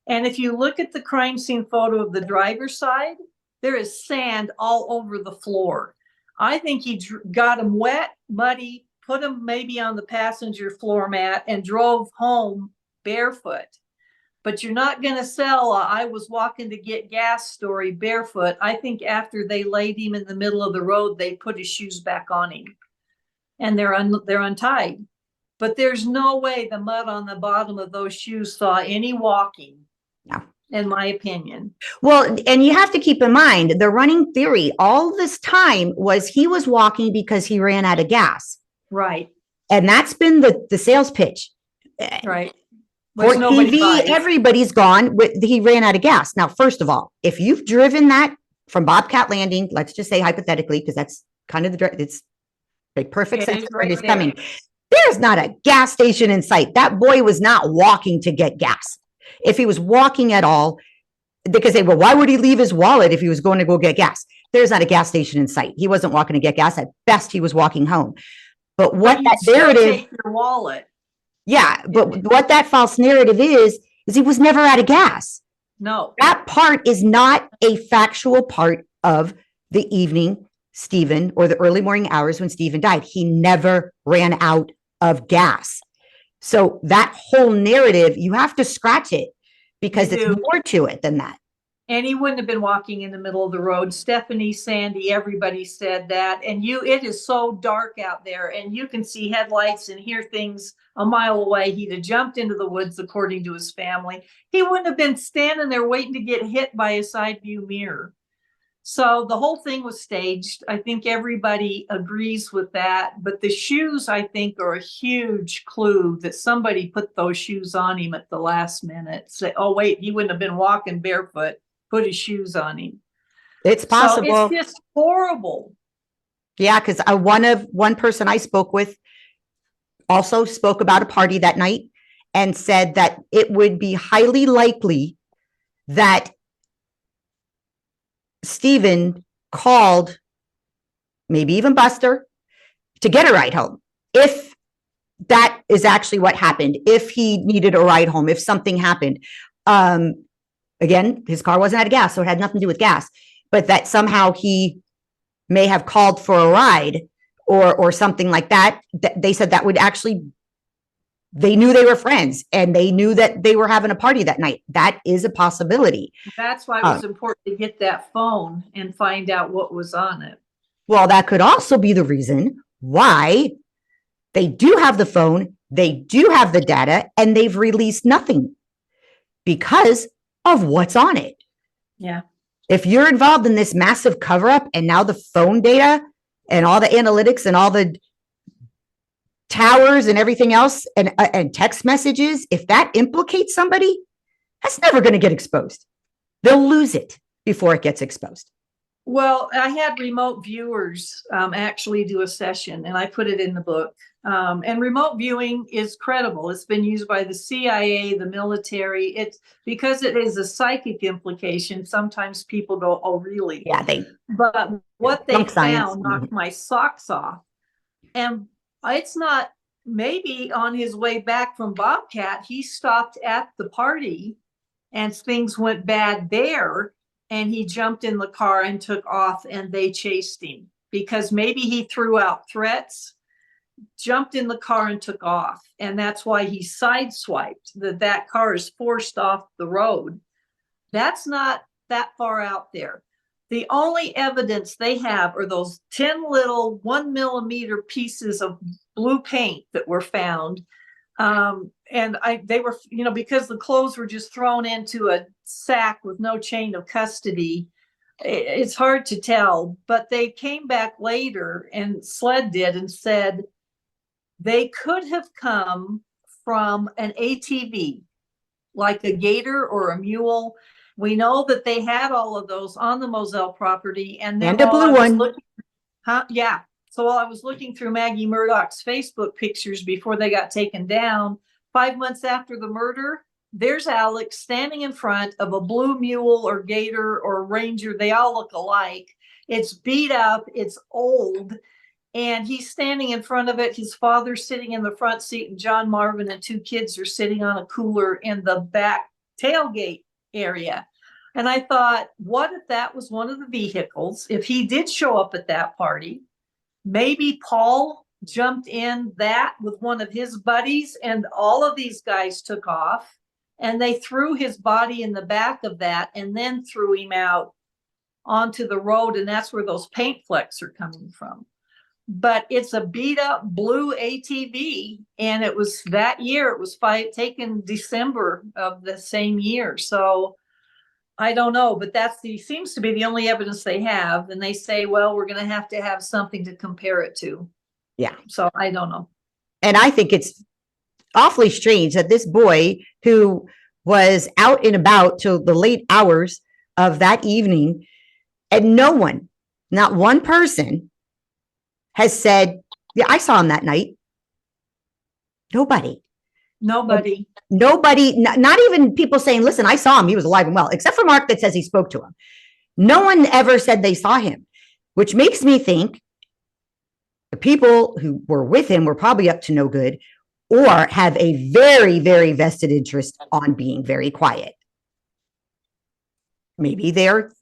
And if you look at the crime scene photo of the driver's side, there is sand all over the floor. I think he got them wet, muddy, put them maybe on the passenger floor mat and drove home barefoot. But you're not going to sell a I was walking to get gas story barefoot. I think after they laid him in the middle of the road, they put his shoes back on him and they're untied. But there's no way the mud on the bottom of those shoes saw any walking. No. In my opinion. Well, and you have to keep in mind, the running theory all this time was he was walking because he ran out of gas. Right. And that's been the sales pitch. Right. For TV, everybody's gone. He ran out of gas. Now, first of all, if you've driven that from Bobcat Landing, let's just say hypothetically, because that's kind of it's a perfect sense of where it's coming. There's not a gas station in sight. That boy was not walking to get gas. If he was walking at all, they could say, well, why would he leave his wallet if he was going to go get gas? There's not a gas station in sight. He wasn't walking to get gas. At best, he was walking home. But what that narrative, your wallet. Yeah, but what that false narrative is he was never out of gas. No. That part is not a factual part of the evening, Stephen, or the early morning hours when Stephen died. He never ran out of gas. So that whole narrative, you have to scratch it because it's more to it than that. And he wouldn't have been walking in the middle of the road. Stephanie, Sandy, everybody said that. And it is so dark out there and you can see headlights and hear things a mile away. He'd have jumped into the woods, according to his family. He wouldn't have been standing there waiting to get hit by a side view mirror. So the whole thing was staged. I think everybody agrees with that. But the shoes, I think, are a huge clue that somebody put those shoes on him at the last minute. Say, oh, wait, he wouldn't have been walking barefoot, put his shoes on him. It's possible. So it's just horrible. Yeah, because one person I spoke with also spoke about a party that night and said that it would be highly likely that Stephen called maybe even Buster to get a ride home. If that is actually what happened, if he needed a ride home, if something happened. Again, his car wasn't out of gas, so it had nothing to do with gas, but that somehow he may have called for a ride or something like that. They said that would actually, they knew they were friends and they knew that they were having a party that night. That is a possibility. That's why it was important to get that phone and find out what was on it. Well, that could also be the reason why they do have the phone, they do have the data, and they've released nothing because of what's on it. Yeah. If you're involved in this massive cover up and now the phone data and all the analytics and all the towers and everything else and text messages, if that implicates somebody, that's never going to get exposed. They'll lose it before it gets exposed. Well, I had remote viewers actually do a session and I put it in the book. And remote viewing is credible. It's been used by the CIA, the military. It's because it is a psychic implication. Sometimes people go, oh, really? Yeah, but what they science. found knocked my socks off. And it's not, maybe on his way back from Bobcat, he stopped at the party and things went bad there. And he jumped in the car and took off and they chased him because maybe he threw out threats, jumped in the car and took off. And that's why he sideswiped, that car is forced off the road. That's not that far out there. The only evidence they have are those 10 little 1 millimeter pieces of blue paint that were found. And they were, because the clothes were just thrown into a sack with no chain of custody. It's hard to tell, but they came back later and SLED did and said they could have come from an ATV, like a gator or a mule. We know that they had all of those on the Moselle property. And then And a while blue I was one. looking, yeah. So while I was looking through Maggie Murdaugh's Facebook pictures before they got taken down, 5 months after the murder, there's Alex standing in front of a blue mule or gator or ranger. They all look alike. It's beat up. It's old. And he's standing in front of it. His father's sitting in the front seat, and John Marvin and 2 kids are sitting on a cooler in the back tailgate area. And I thought, what if that was one of the vehicles? If he did show up at that party, maybe Paul jumped in that with one of his buddies, and all of these guys took off, and they threw his body in the back of that and then threw him out onto the road. And that's where those paint flecks are coming from. But it's a beat up blue ATV. And it was that year, it was taken December of the same year. So I don't know, but seems to be the only evidence they have. And they say, well, we're going to have something to compare it to. Yeah. So I don't know. And I think it's awfully strange that this boy who was out and about till the late hours of that evening, and no one, not one person, has said, yeah, I saw him that night. Nobody, not even people saying, listen, I saw him. He was alive and well, except for Mark that says he spoke to him. No one ever said they saw him, which makes me think the people who were with him were probably up to no good or have a very, very vested interest on being very quiet. Maybe they're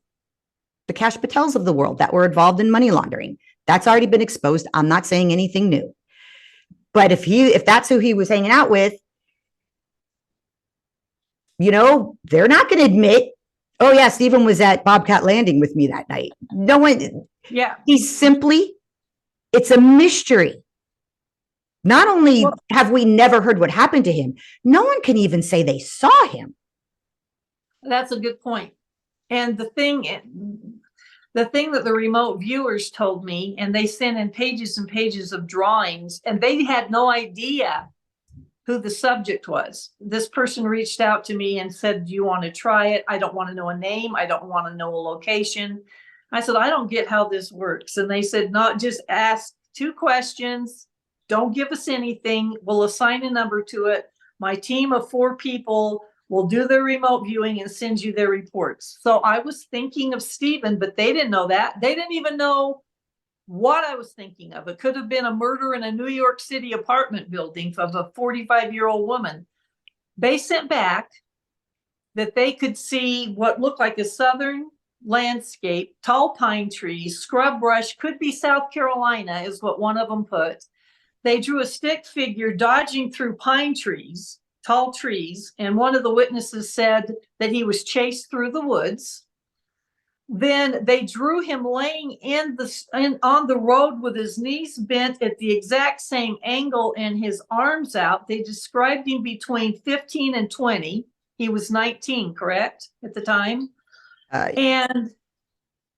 the Cash Patels of the world that were involved in money laundering. That's already been exposed. I'm not saying anything new. But if that's who he was hanging out with, they're not going to admit, oh yeah, Stephen was at Bobcat Landing with me that night. No one. Yeah. It's a mystery. Not only have we never heard what happened to him, no one can even say they saw him. That's a good point. And the thing that the remote viewers told me, and they sent in pages and pages of drawings, and they had no idea who the subject was. This person reached out to me and said, do you want to try it? I don't want to know a name. I don't want to know a location. I said, I don't get how this works. And they said, not just ask 2 questions. Don't give us anything. We'll assign a number to it. My team of 4 people will do the remote viewing and send you their reports. So I was thinking of Stephen, but they didn't know that. They didn't even know what I was thinking of. It could have been a murder in a New York City apartment building of a 45-year-old woman. They sent back that they could see what looked like a southern landscape, tall pine trees, scrub brush, could be South Carolina is what one of them put. They drew a stick figure dodging through pine trees, tall trees, and one of the witnesses said that he was chased through the woods. Then they drew him laying on the road with his knees bent at the exact same angle and his arms out. They described him between 15 and 20. He was 19, correct, at the time? And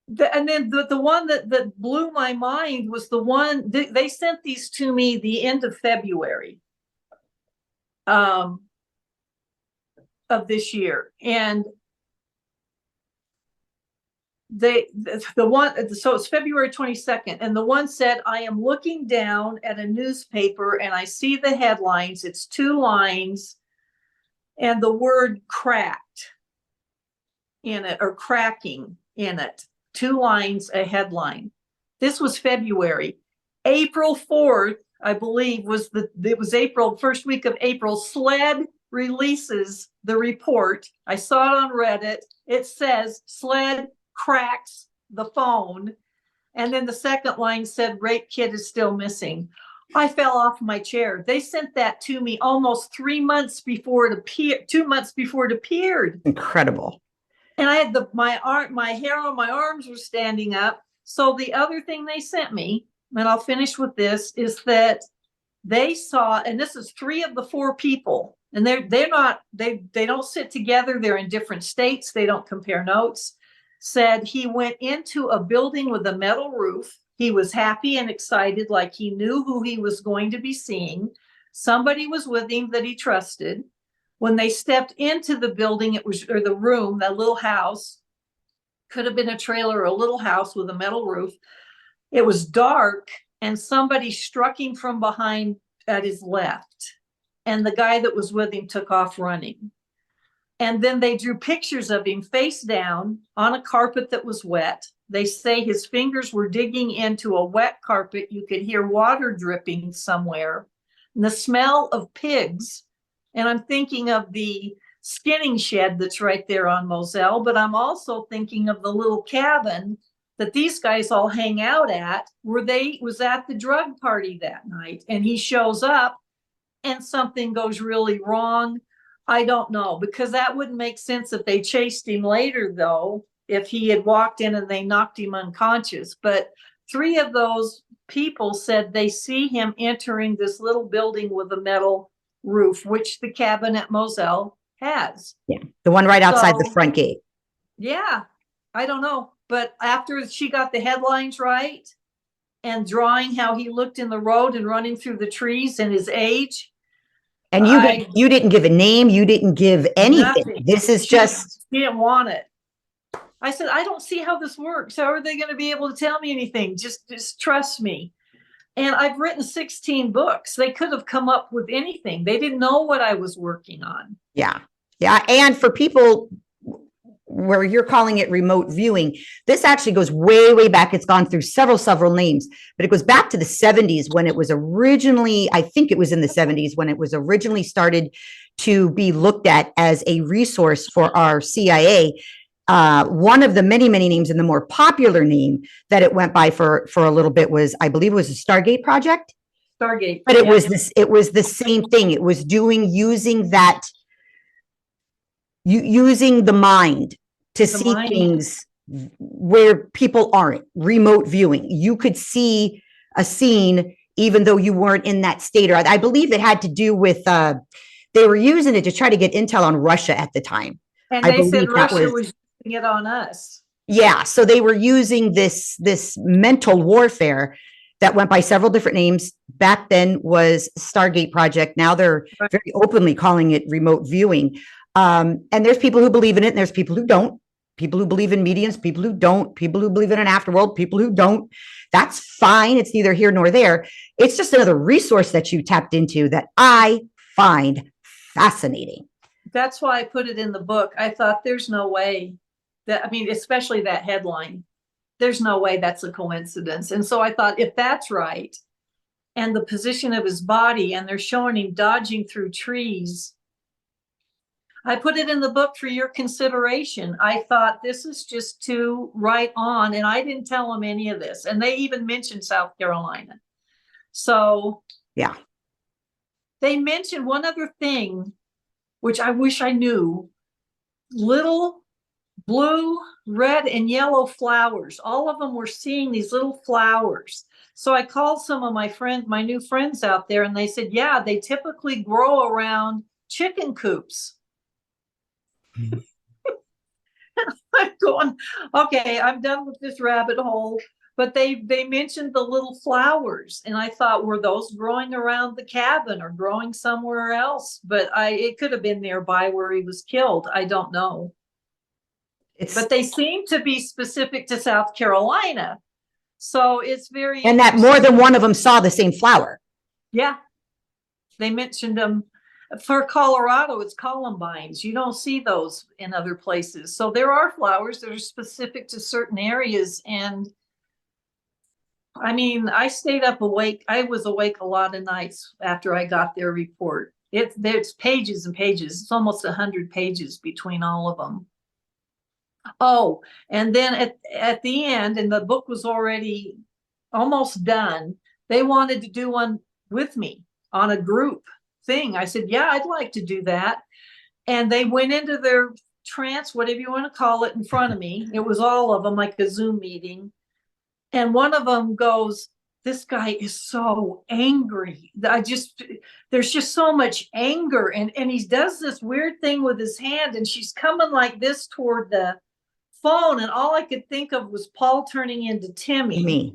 then the one that blew my mind was the one, they sent these to me the end of February of this year. And so it's February 22nd, and the one said, I am looking down at a newspaper and I see the headlines. It's 2 lines and the word cracked in it, or cracking in it. 2 lines, a headline. This was February. April 4th, I believe, it was April, first week of April. SLED releases the report. I saw it on Reddit. It says SLED cracks the phone. And then the second line said, rape kit is still missing. I fell off my chair. They sent that to me almost 3 months before it appeared, 2 months before it appeared. Incredible. And I had my hair on my arms were standing up. So the other thing they sent me, and I'll finish with this, is that they saw, and this is 3 of the 4 people, and they don't sit together. They're in different states. They don't compare notes. Said he went into a building with a metal roof. He was happy and excited, like he knew who he was going to be seeing. Somebody was with him that he trusted. When they stepped into the building, or the room, that little house, could have been a trailer or a little house with a metal roof. It was dark, and somebody struck him from behind at his left. And the guy that was with him took off running. And then they drew pictures of him face down on a carpet that was wet. They say his fingers were digging into a wet carpet. You could hear water dripping somewhere. And the smell of pigs. And I'm thinking of the skinning shed that's right there on Moselle, but I'm also thinking of the little cabin that these guys all hang out at, where they was at the drug party that night. And he shows up and something goes really wrong. I don't know, because that wouldn't make sense if they chased him later, though, if he had walked in and they knocked him unconscious. But 3 of those people said they see him entering this little building with a metal roof, which the cabin at Moselle has. Yeah, the one right outside the So, front gate. Yeah, I don't know. But after she got the headlines right and drawing how he looked in the road and running through the trees and his age. And you didn't give a name. You didn't give anything. Nothing. This is just. She didn't want it. I said, I don't see how this works. How are they going to be able to tell me anything? Just trust me. And I've written 16 books. They could have come up with anything. They didn't know what I was working on. Yeah. Yeah. And for people where you're calling it remote viewing, this actually goes way, way back. It's gone through several names, but it goes back to the 70s when it was originally, I think it was in the 70s when it was originally started to be looked at as a resource for our CIA. One of the many names, and the more popular name that it went by for a little bit was, I believe it was a Stargate project. Stargate. But it was the same thing. It was using the mind to see things where people aren't. Remote viewing. You could see a scene even though you weren't in that state. Or I believe it had to do with, they were using it to try to get intel on Russia at the time. And they said Russia was using it on us. Yeah. So they were using this mental warfare that went by several different names. Back then was Stargate Project. Now they're very openly calling it remote viewing. And there's people who believe in it and there's people who don't. People who believe in mediums, people who don't, people who believe in an afterworld, people who don't. That's fine. It's neither here nor there. It's just another resource that you tapped into that I find fascinating. That's why I put it in the book. I thought there's no way that, I mean, especially that headline, there's no way that's a coincidence. And so I thought, if that's right, and the position of his body, and they're showing him dodging through trees, I put it in the book for your consideration. I thought this is just too right on. And I didn't tell them any of this. And they even mentioned South Carolina. So yeah, they mentioned one other thing, which I wish I knew. Little blue, red, and yellow flowers. All of them were seeing these little flowers. So I called some of my new friends out there, and they said, yeah, they typically grow around chicken coops. I'm going, okay, I'm done with this rabbit hole. But they mentioned the little flowers, and I thought, were those growing around the cabin or growing somewhere else? But it could have been nearby where he was killed. I don't know. But they seem to be specific to South Carolina. So it's very and that more than one of them saw the same flower. Yeah. They mentioned them. For Colorado, it's columbines. You don't see those in other places. So there are flowers that are specific to certain areas. And I mean, I stayed up awake. I was awake a lot of nights after I got their report. There's pages and pages. It's almost 100 pages between all of them. Oh, and then at the end, and the book was already almost done, they wanted to do one with me on a group thing. I said, yeah, I'd like to do that. And they went into their trance, whatever you want to call it, in front of me. It was all of them, like a Zoom meeting. And one of them goes, this guy is so angry. There's just so much anger. And he does this weird thing with his hand, and she's coming like this toward the phone. And all I could think of was Paul turning into Timmy.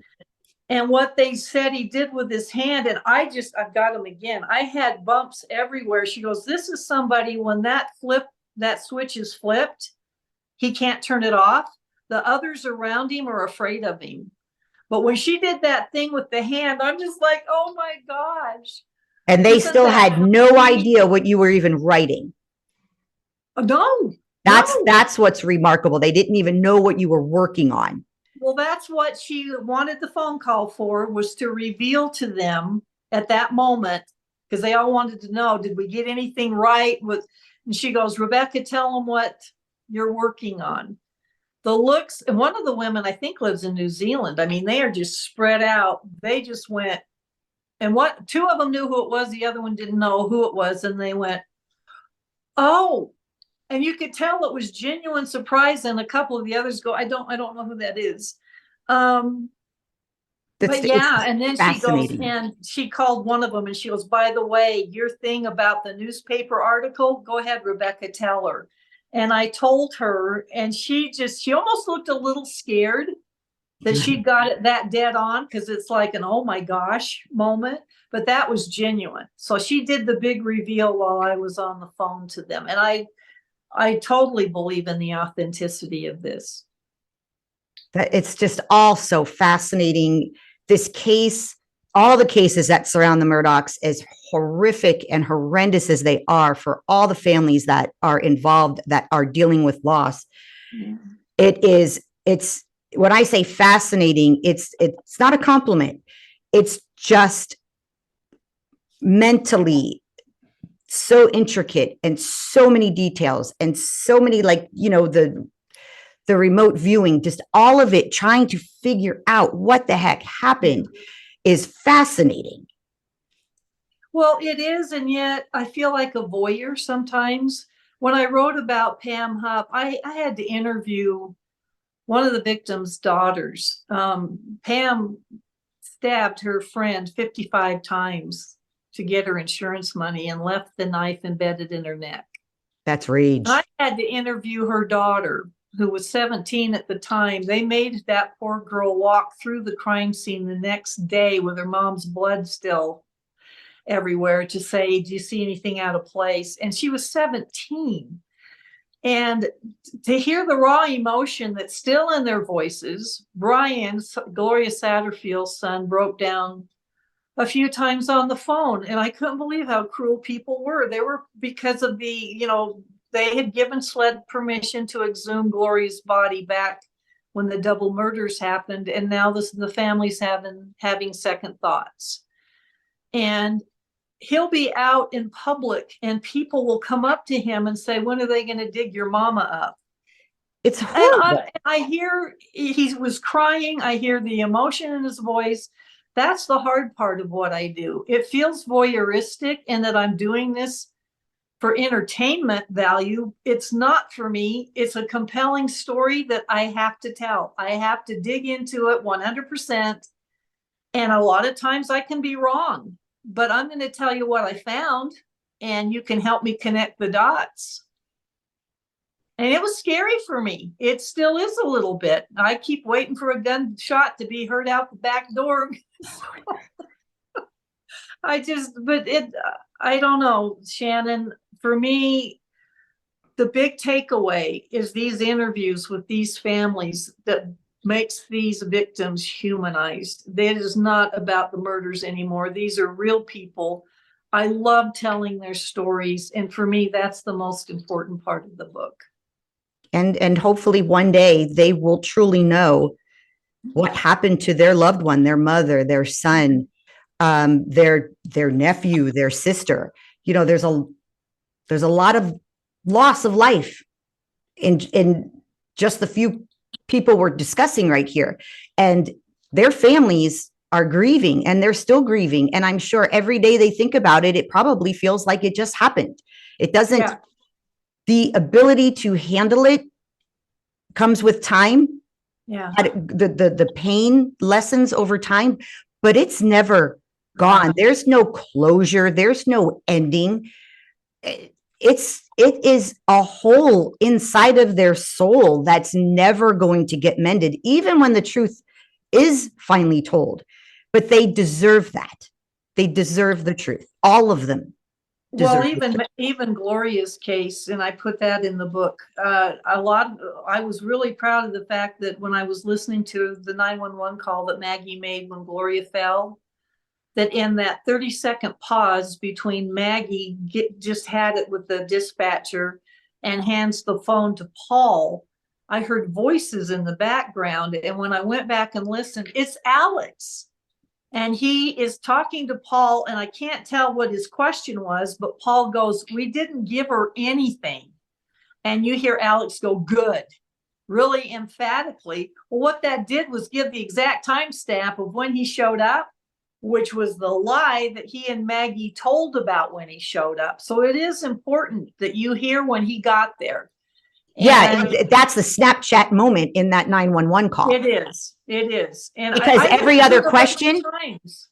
and what they said he did with his hand. And I've got him again. I had bumps everywhere. She goes, this is somebody, when that switch is flipped, he can't turn it off. The others around him are afraid of him. But when she did that thing with the hand, I'm just like, oh my gosh. And they still had no idea what you were even writing. No. That's what's remarkable. They didn't even know what you were working on. Well, that's what she wanted the phone call for, was to reveal to them at that moment, because they all wanted to know, did we get anything right with, and she goes, Rebecca, tell them what you're working on. The looks, and one of the women I think lives in New Zealand. I mean, they are just spread out. They just went, and two of them knew who it was, the other one didn't know who it was, and they went, oh. And you could tell it was genuine surprise, and a couple of the others go, I don't know who that is. But yeah, and then she goes, and she called one of them, and she goes, by the way, your thing about the newspaper article, go ahead, Rebecca, tell her. And I told her, and she almost looked a little scared that she got it that dead on, because it's like an oh my gosh moment, but that was genuine. So she did the big reveal while I was on the phone to them. And I totally believe in the authenticity of this. It's just all so fascinating. This case, all the cases that surround the Murdaughs, as horrific and horrendous as they are for all the families that are involved, that are dealing with loss. Yeah. It's when I say fascinating, it's not a compliment. It's just mentally so intricate, and so many details, and so many, like, the remote viewing, just all of it, trying to figure out what the heck happened is fascinating. Well, it is. And yet I feel like a voyeur sometimes. When I wrote about Pam Hupp, I had to interview one of the victim's daughters. Pam stabbed her friend 55 times to get her insurance money, and left the knife embedded in her neck. That's rage. I had to interview her daughter, who was 17 at the time. They made that poor girl walk through the crime scene the next day with her mom's blood still everywhere to say, do you see anything out of place? And she was 17. And to hear the raw emotion that's still in their voices, Brian, Gloria Satterfield's son, broke down a few times on the phone. And I couldn't believe how cruel people were. They were, because of the, they had given SLED permission to exhume Gloria's body back when the double murders happened. And now the family's having second thoughts. And he'll be out in public, and people will come up to him and say, when are they going to dig your mama up? It's horrible. And I hear he was crying. I hear the emotion in his voice. That's the hard part of what I do. It feels voyeuristic, and that I'm doing this for entertainment value. It's not for me. It's a compelling story that I have to tell. I have to dig into it 100%. And a lot of times I can be wrong, but I'm going to tell you what I found, and you can help me connect the dots. And it was scary for me. It still is a little bit. I keep waiting for a gunshot to be heard out the back door. I don't know, Shannon. For me, the big takeaway is these interviews with these families that makes these victims humanized. It is not about the murders anymore. These are real people. I love telling their stories. And for me, that's the most important part of the book. And hopefully one day they will truly know what happened to their loved one, their mother, their son, their nephew, their sister. There's a lot of loss of life in just the few people we're discussing right here. And their families are grieving, and they're still grieving. And I'm sure every day they think about it, it probably feels like it just happened. It doesn't. Yeah. The ability to handle it comes with time. Yeah. The pain lessens over time, but it's never gone. There's no closure. There's no ending. It is a hole inside of their soul that's never going to get mended. Even when the truth is finally told, but they deserve that. They deserve the truth. All of them. Well, even Gloria's case, and I put that in the book. I was really proud of the fact that when I was listening to the 911 call that Maggie made when Gloria fell, that in that 30-second pause between Maggie just had it with the dispatcher and hands the phone to Paul, I heard voices in the background. And when I went back and listened, it's Alex. And he is talking to Paul, and I can't tell what his question was, but Paul goes, "We didn't give her anything." And you hear Alex go, "Good," really emphatically. Well, what that did was give the exact timestamp of when he showed up, which was the lie that he and Maggie told about when he showed up. So it is important that you hear when he got there. Yeah, that's the Snapchat moment in that 911 call. It is. And because every other question,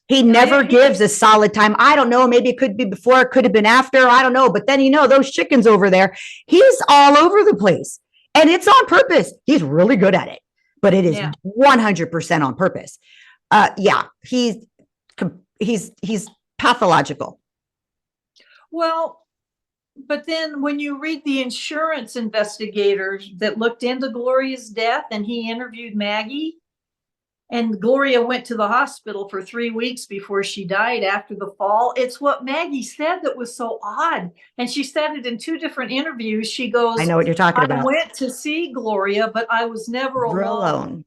he never gives a solid time. I don't know. Maybe it could be before, it could have been after. I don't know. But then, those chickens over there, he's all over the place, and it's on purpose. He's really good at it, but it is 100% on purpose. He's pathological. Well, but then when you read the insurance investigators that looked into Gloria's death, and he interviewed Maggie, and Gloria went to the hospital for 3 weeks before she died after the fall. It's what Maggie said that was so odd. And she said it in 2 different interviews. She goes, I know what you're talking about. I went to see Gloria, but I was never alone.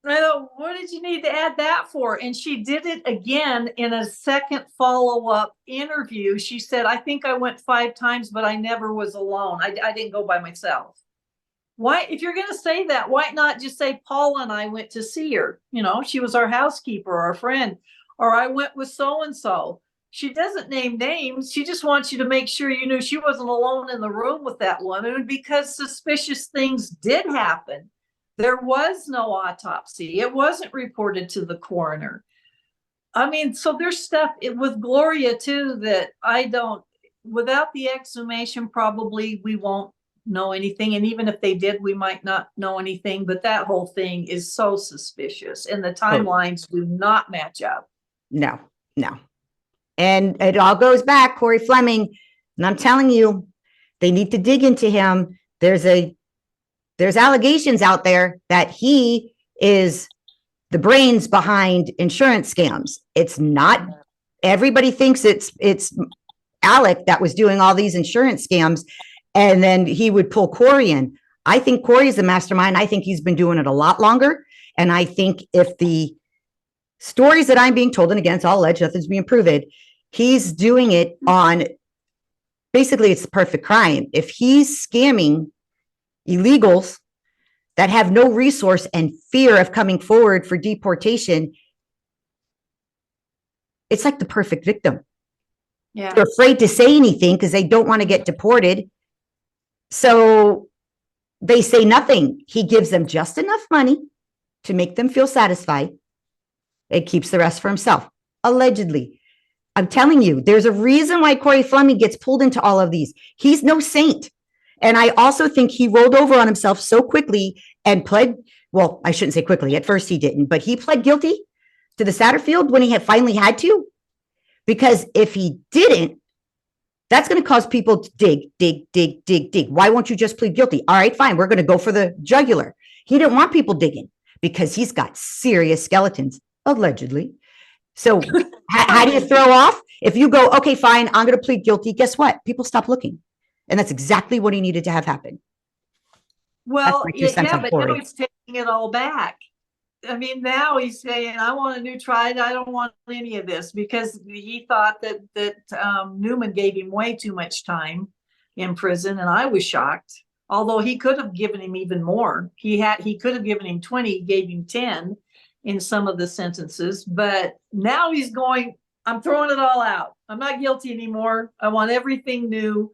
I thought, what did you need to add that for? And she did it again in a second follow-up interview. She said, I think I went 5 times, but I never was alone. I didn't go by myself. Why, if you're going to say that, why not just say Paul and I went to see her? She was our housekeeper, our friend, or I went with so-and-so. She doesn't name names. She just wants you to make sure you knew she wasn't alone in the room with that woman, because suspicious things did happen. There was no autopsy. It wasn't reported to the coroner. So there's stuff with Gloria too that without the exhumation, probably we won't know anything. And even if they did, we might not know anything, but that whole thing is so suspicious, and the timelines do not match up. No. And it all goes back, Corey Fleming. And I'm telling you, they need to dig into him. There's allegations out there that he is the brains behind insurance scams. It's not. Everybody thinks it's Alec that was doing all these insurance scams, and then he would pull Corey in. I think Corey is the mastermind. I think he's been doing it a lot longer. And I think if the stories that I'm being told, and again, it's all alleged, nothing's being proven, he's doing it on, basically it's the perfect crime. If he's scamming illegals that have no resource and fear of coming forward for deportation, it's like the perfect victim. Yeah. They're afraid to say anything because they don't want to get deported. So they say nothing. He gives them just enough money to make them feel satisfied. It keeps the rest for himself, allegedly. I'm telling you, there's a reason why Corey Fleming gets pulled into all of these. He's no saint. And I also think he rolled over on himself so quickly and pled, well, I shouldn't say quickly. At first he didn't, but he pled guilty to the Satterfield when he had finally had to. Because if he didn't, that's going to cause people to dig. Why won't you just plead guilty? All right, fine. We're going to go for the jugular. He didn't want people digging because he's got serious skeletons, allegedly. So how do you throw off? If you go, okay, fine, I'm going to plead guilty. Guess what? People stop looking. And that's exactly what he needed to have happen. Well, yeah, but now he's taking it all back. Now he's saying, I want a new trial. I don't want any of this, because he thought that Newman gave him way too much time in prison. And I was shocked, although he could have given him even more. He could have given him 20, gave him 10 in some of the sentences. But now he's going, I'm throwing it all out. I'm not guilty anymore. I want everything new.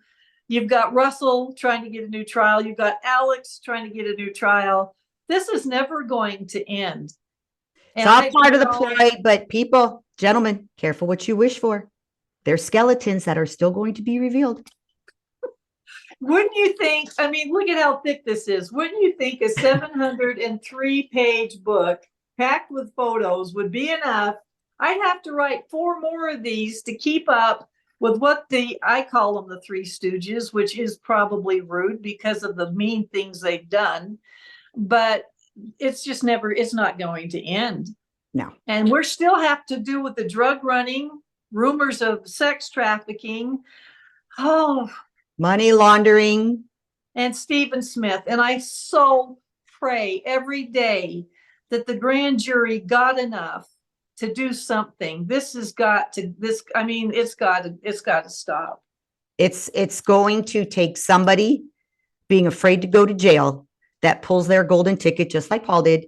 You've got Russell trying to get a new trial. You've got Alex trying to get a new trial. This is never going to end. It's all part of the ploy, but people, gentlemen, careful what you wish for. There's skeletons that are still going to be revealed. Wouldn't you think, I mean, look at how thick this is. Wouldn't you think a 703-page book packed with photos would be enough? I'd have to write 4 more of these to keep up with what I call them the Three Stooges, which is probably rude because of the mean things they've done. But it's just it's not going to end. No. And we're still have to do with the drug running, rumors of sex trafficking. Oh, Money laundering. and Stephen Smith. And I so pray every day that the grand jury got enough to do something. This has got to, I mean, it's got to stop. It's going to take somebody being afraid to go to jail that pulls their golden ticket, just like Paul did,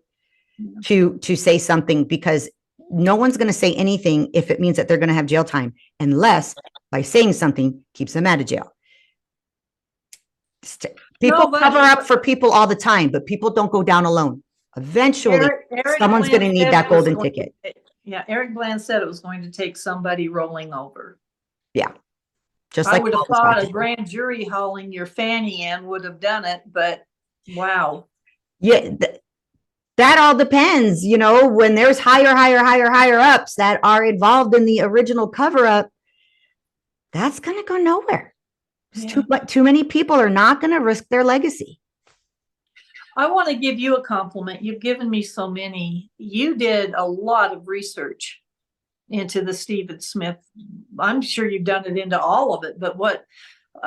to say something, because no one's going to say anything if it means that they're going to have jail time, unless by saying something keeps them out of jail. People cover up for people all the time, but people don't go down alone. Eventually, someone's going to need that golden ticket. Yeah, Eric Bland said it was going to take somebody rolling over. Yeah. Just I like would have thought a grand jury hauling your fanny in would have done it, but wow. Yeah, that all depends. You know, when there's higher ups that are involved in the original cover up, that's going to go nowhere. Yeah. Too many people are not going to risk their legacy. I want to give you a compliment. You've given me so many. You did a lot of research into the Stephen Smith. I'm sure you've done it into all of it, but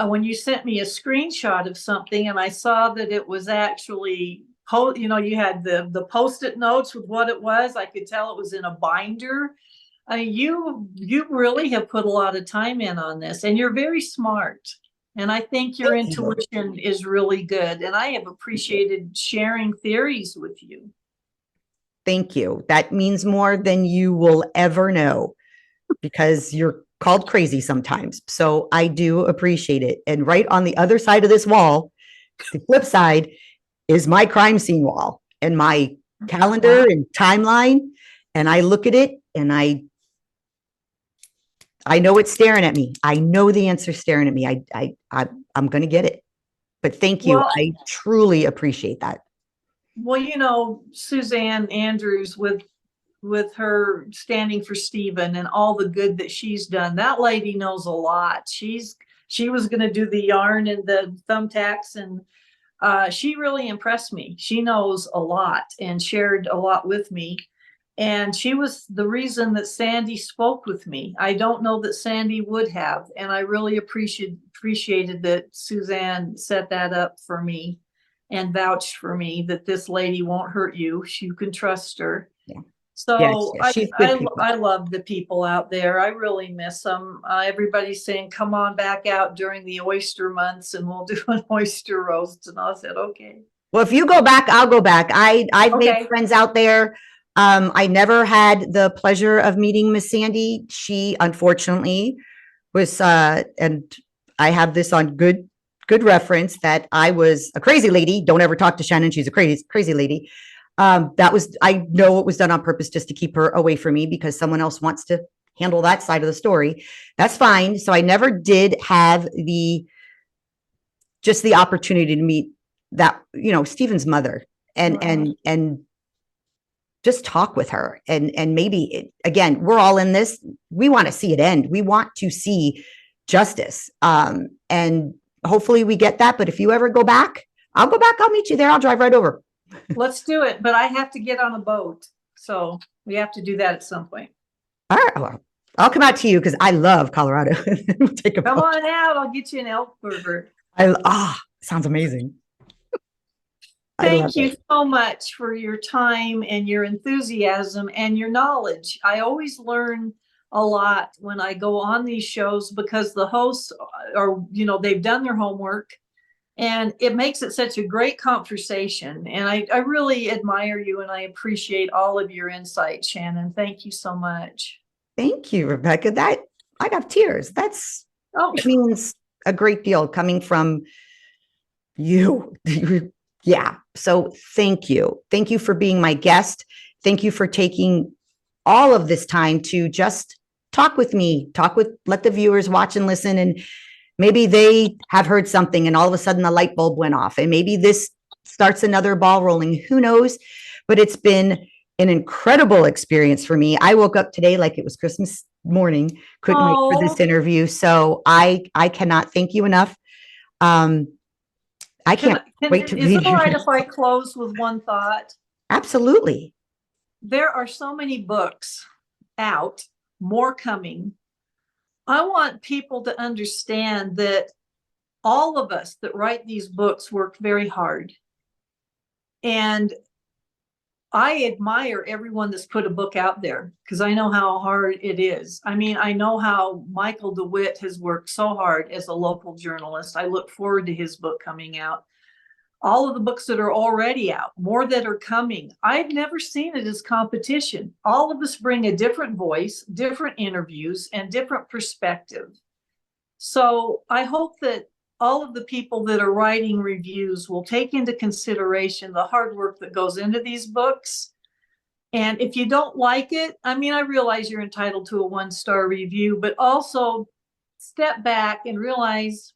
when you sent me a screenshot of something and I saw that it was actually, you know, you had the Post-it notes with what it was, I could tell it was in a binder. I mean, you really have put a lot of time in on this, and you're very smart. And I think your intuition is really good. And I have appreciated sharing theories with you. Thank you. That means more than you will ever know, because you're called crazy sometimes. So I do appreciate it. And right on the other side of this wall, the flip side, is my crime scene wall and my calendar and timeline. And I look at it and I know it's staring at me. I know the answer's staring at me. I'm going to get it. But thank you. Well, I truly appreciate that. Well, you know, Suzanne Andrews with her standing for Stephen and all the good that she's done, that lady knows a lot. She was going to do the yarn and the thumbtacks, and she really impressed me. She knows a lot and shared a lot with me. And she was the reason that Sandy spoke with me. I don't know that Sandy would have. And I really appreciated that Suzanne set that up for me and vouched for me that this lady won't hurt you. You can trust her. Yeah. So yes, I love the people out there. I really miss them. Everybody's saying, come on back out during the oyster months and we'll do an oyster roast. And I said, okay. Well, if you go back, I'll go back. I've made friends out there. I never had the pleasure of meeting Miss Sandy. She unfortunately was, and I have this on good reference, that I was a crazy lady. Don't ever talk to Shannon. She's a crazy lady. I know it was done on purpose just to keep her away from me, because someone else wants to handle that side of the story. That's fine. So I never did have the opportunity to meet that, you know, Stephen's mother and just talk with her. And maybe again, we're all in this. We want to see it end. We want to see justice. And hopefully we get that. But if you ever go back, I'll go back. I'll meet you there. I'll drive right over. Let's do it. But I have to get on a boat. So we have to do that at some point. All right. Well, I'll come out to you because I love Colorado. We'll take a come boat. On out. I'll get you an elk burger. Sounds amazing. Thank you so much for your time and your enthusiasm and your knowledge. I always learn a lot when I go on these shows, because the hosts are, you know, they've done their homework, and it makes it such a great conversation. And I really admire you, and I appreciate all of your insight, Shannon. Thank you so much. Thank you, Rebecca. That I got tears. It means a great deal coming from you. Yeah. So thank you. Thank you for being my guest. Thank you for taking all of this time to just talk with me, let the viewers watch and listen. maybe they have heard something and all of a sudden the light bulb went off, and maybe this starts another ball rolling. Who knows? But it's been an incredible experience for me. I woke up today like it was Christmas morning. Couldn't wait for this interview. So I cannot thank you enough. I can't wait to read. Is it all right if I close with one thought? Absolutely. There are so many books out, more coming. I want people to understand that all of us that write these books work very hard. And I admire everyone that's put a book out there because I know how hard it is. I mean, I know how Michael DeWitt has worked so hard as a local journalist. I look forward to his book coming out. All of the books that are already out, more that are coming. I've never seen it as competition. All of us bring a different voice, different interviews, and different perspective. So I hope that all of the people that are writing reviews will take into consideration the hard work that goes into these books. And if you don't like it, I mean, I realize you're entitled to a 1-star review, but also step back and realize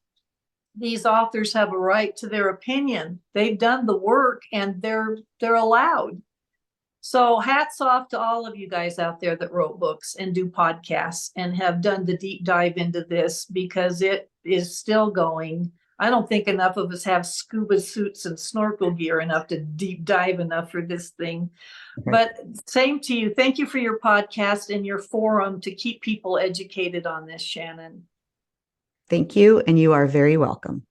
these authors have a right to their opinion. They've done the work and they're allowed. So hats off to all of you guys out there that wrote books and do podcasts and have done the deep dive into this, because it is still going. I don't think enough of us have scuba suits and snorkel gear enough to deep dive enough for this thing. Okay. But same to you. Thank you for your podcast and your forum to keep people educated on this, Shannon. Thank you, and you are very welcome.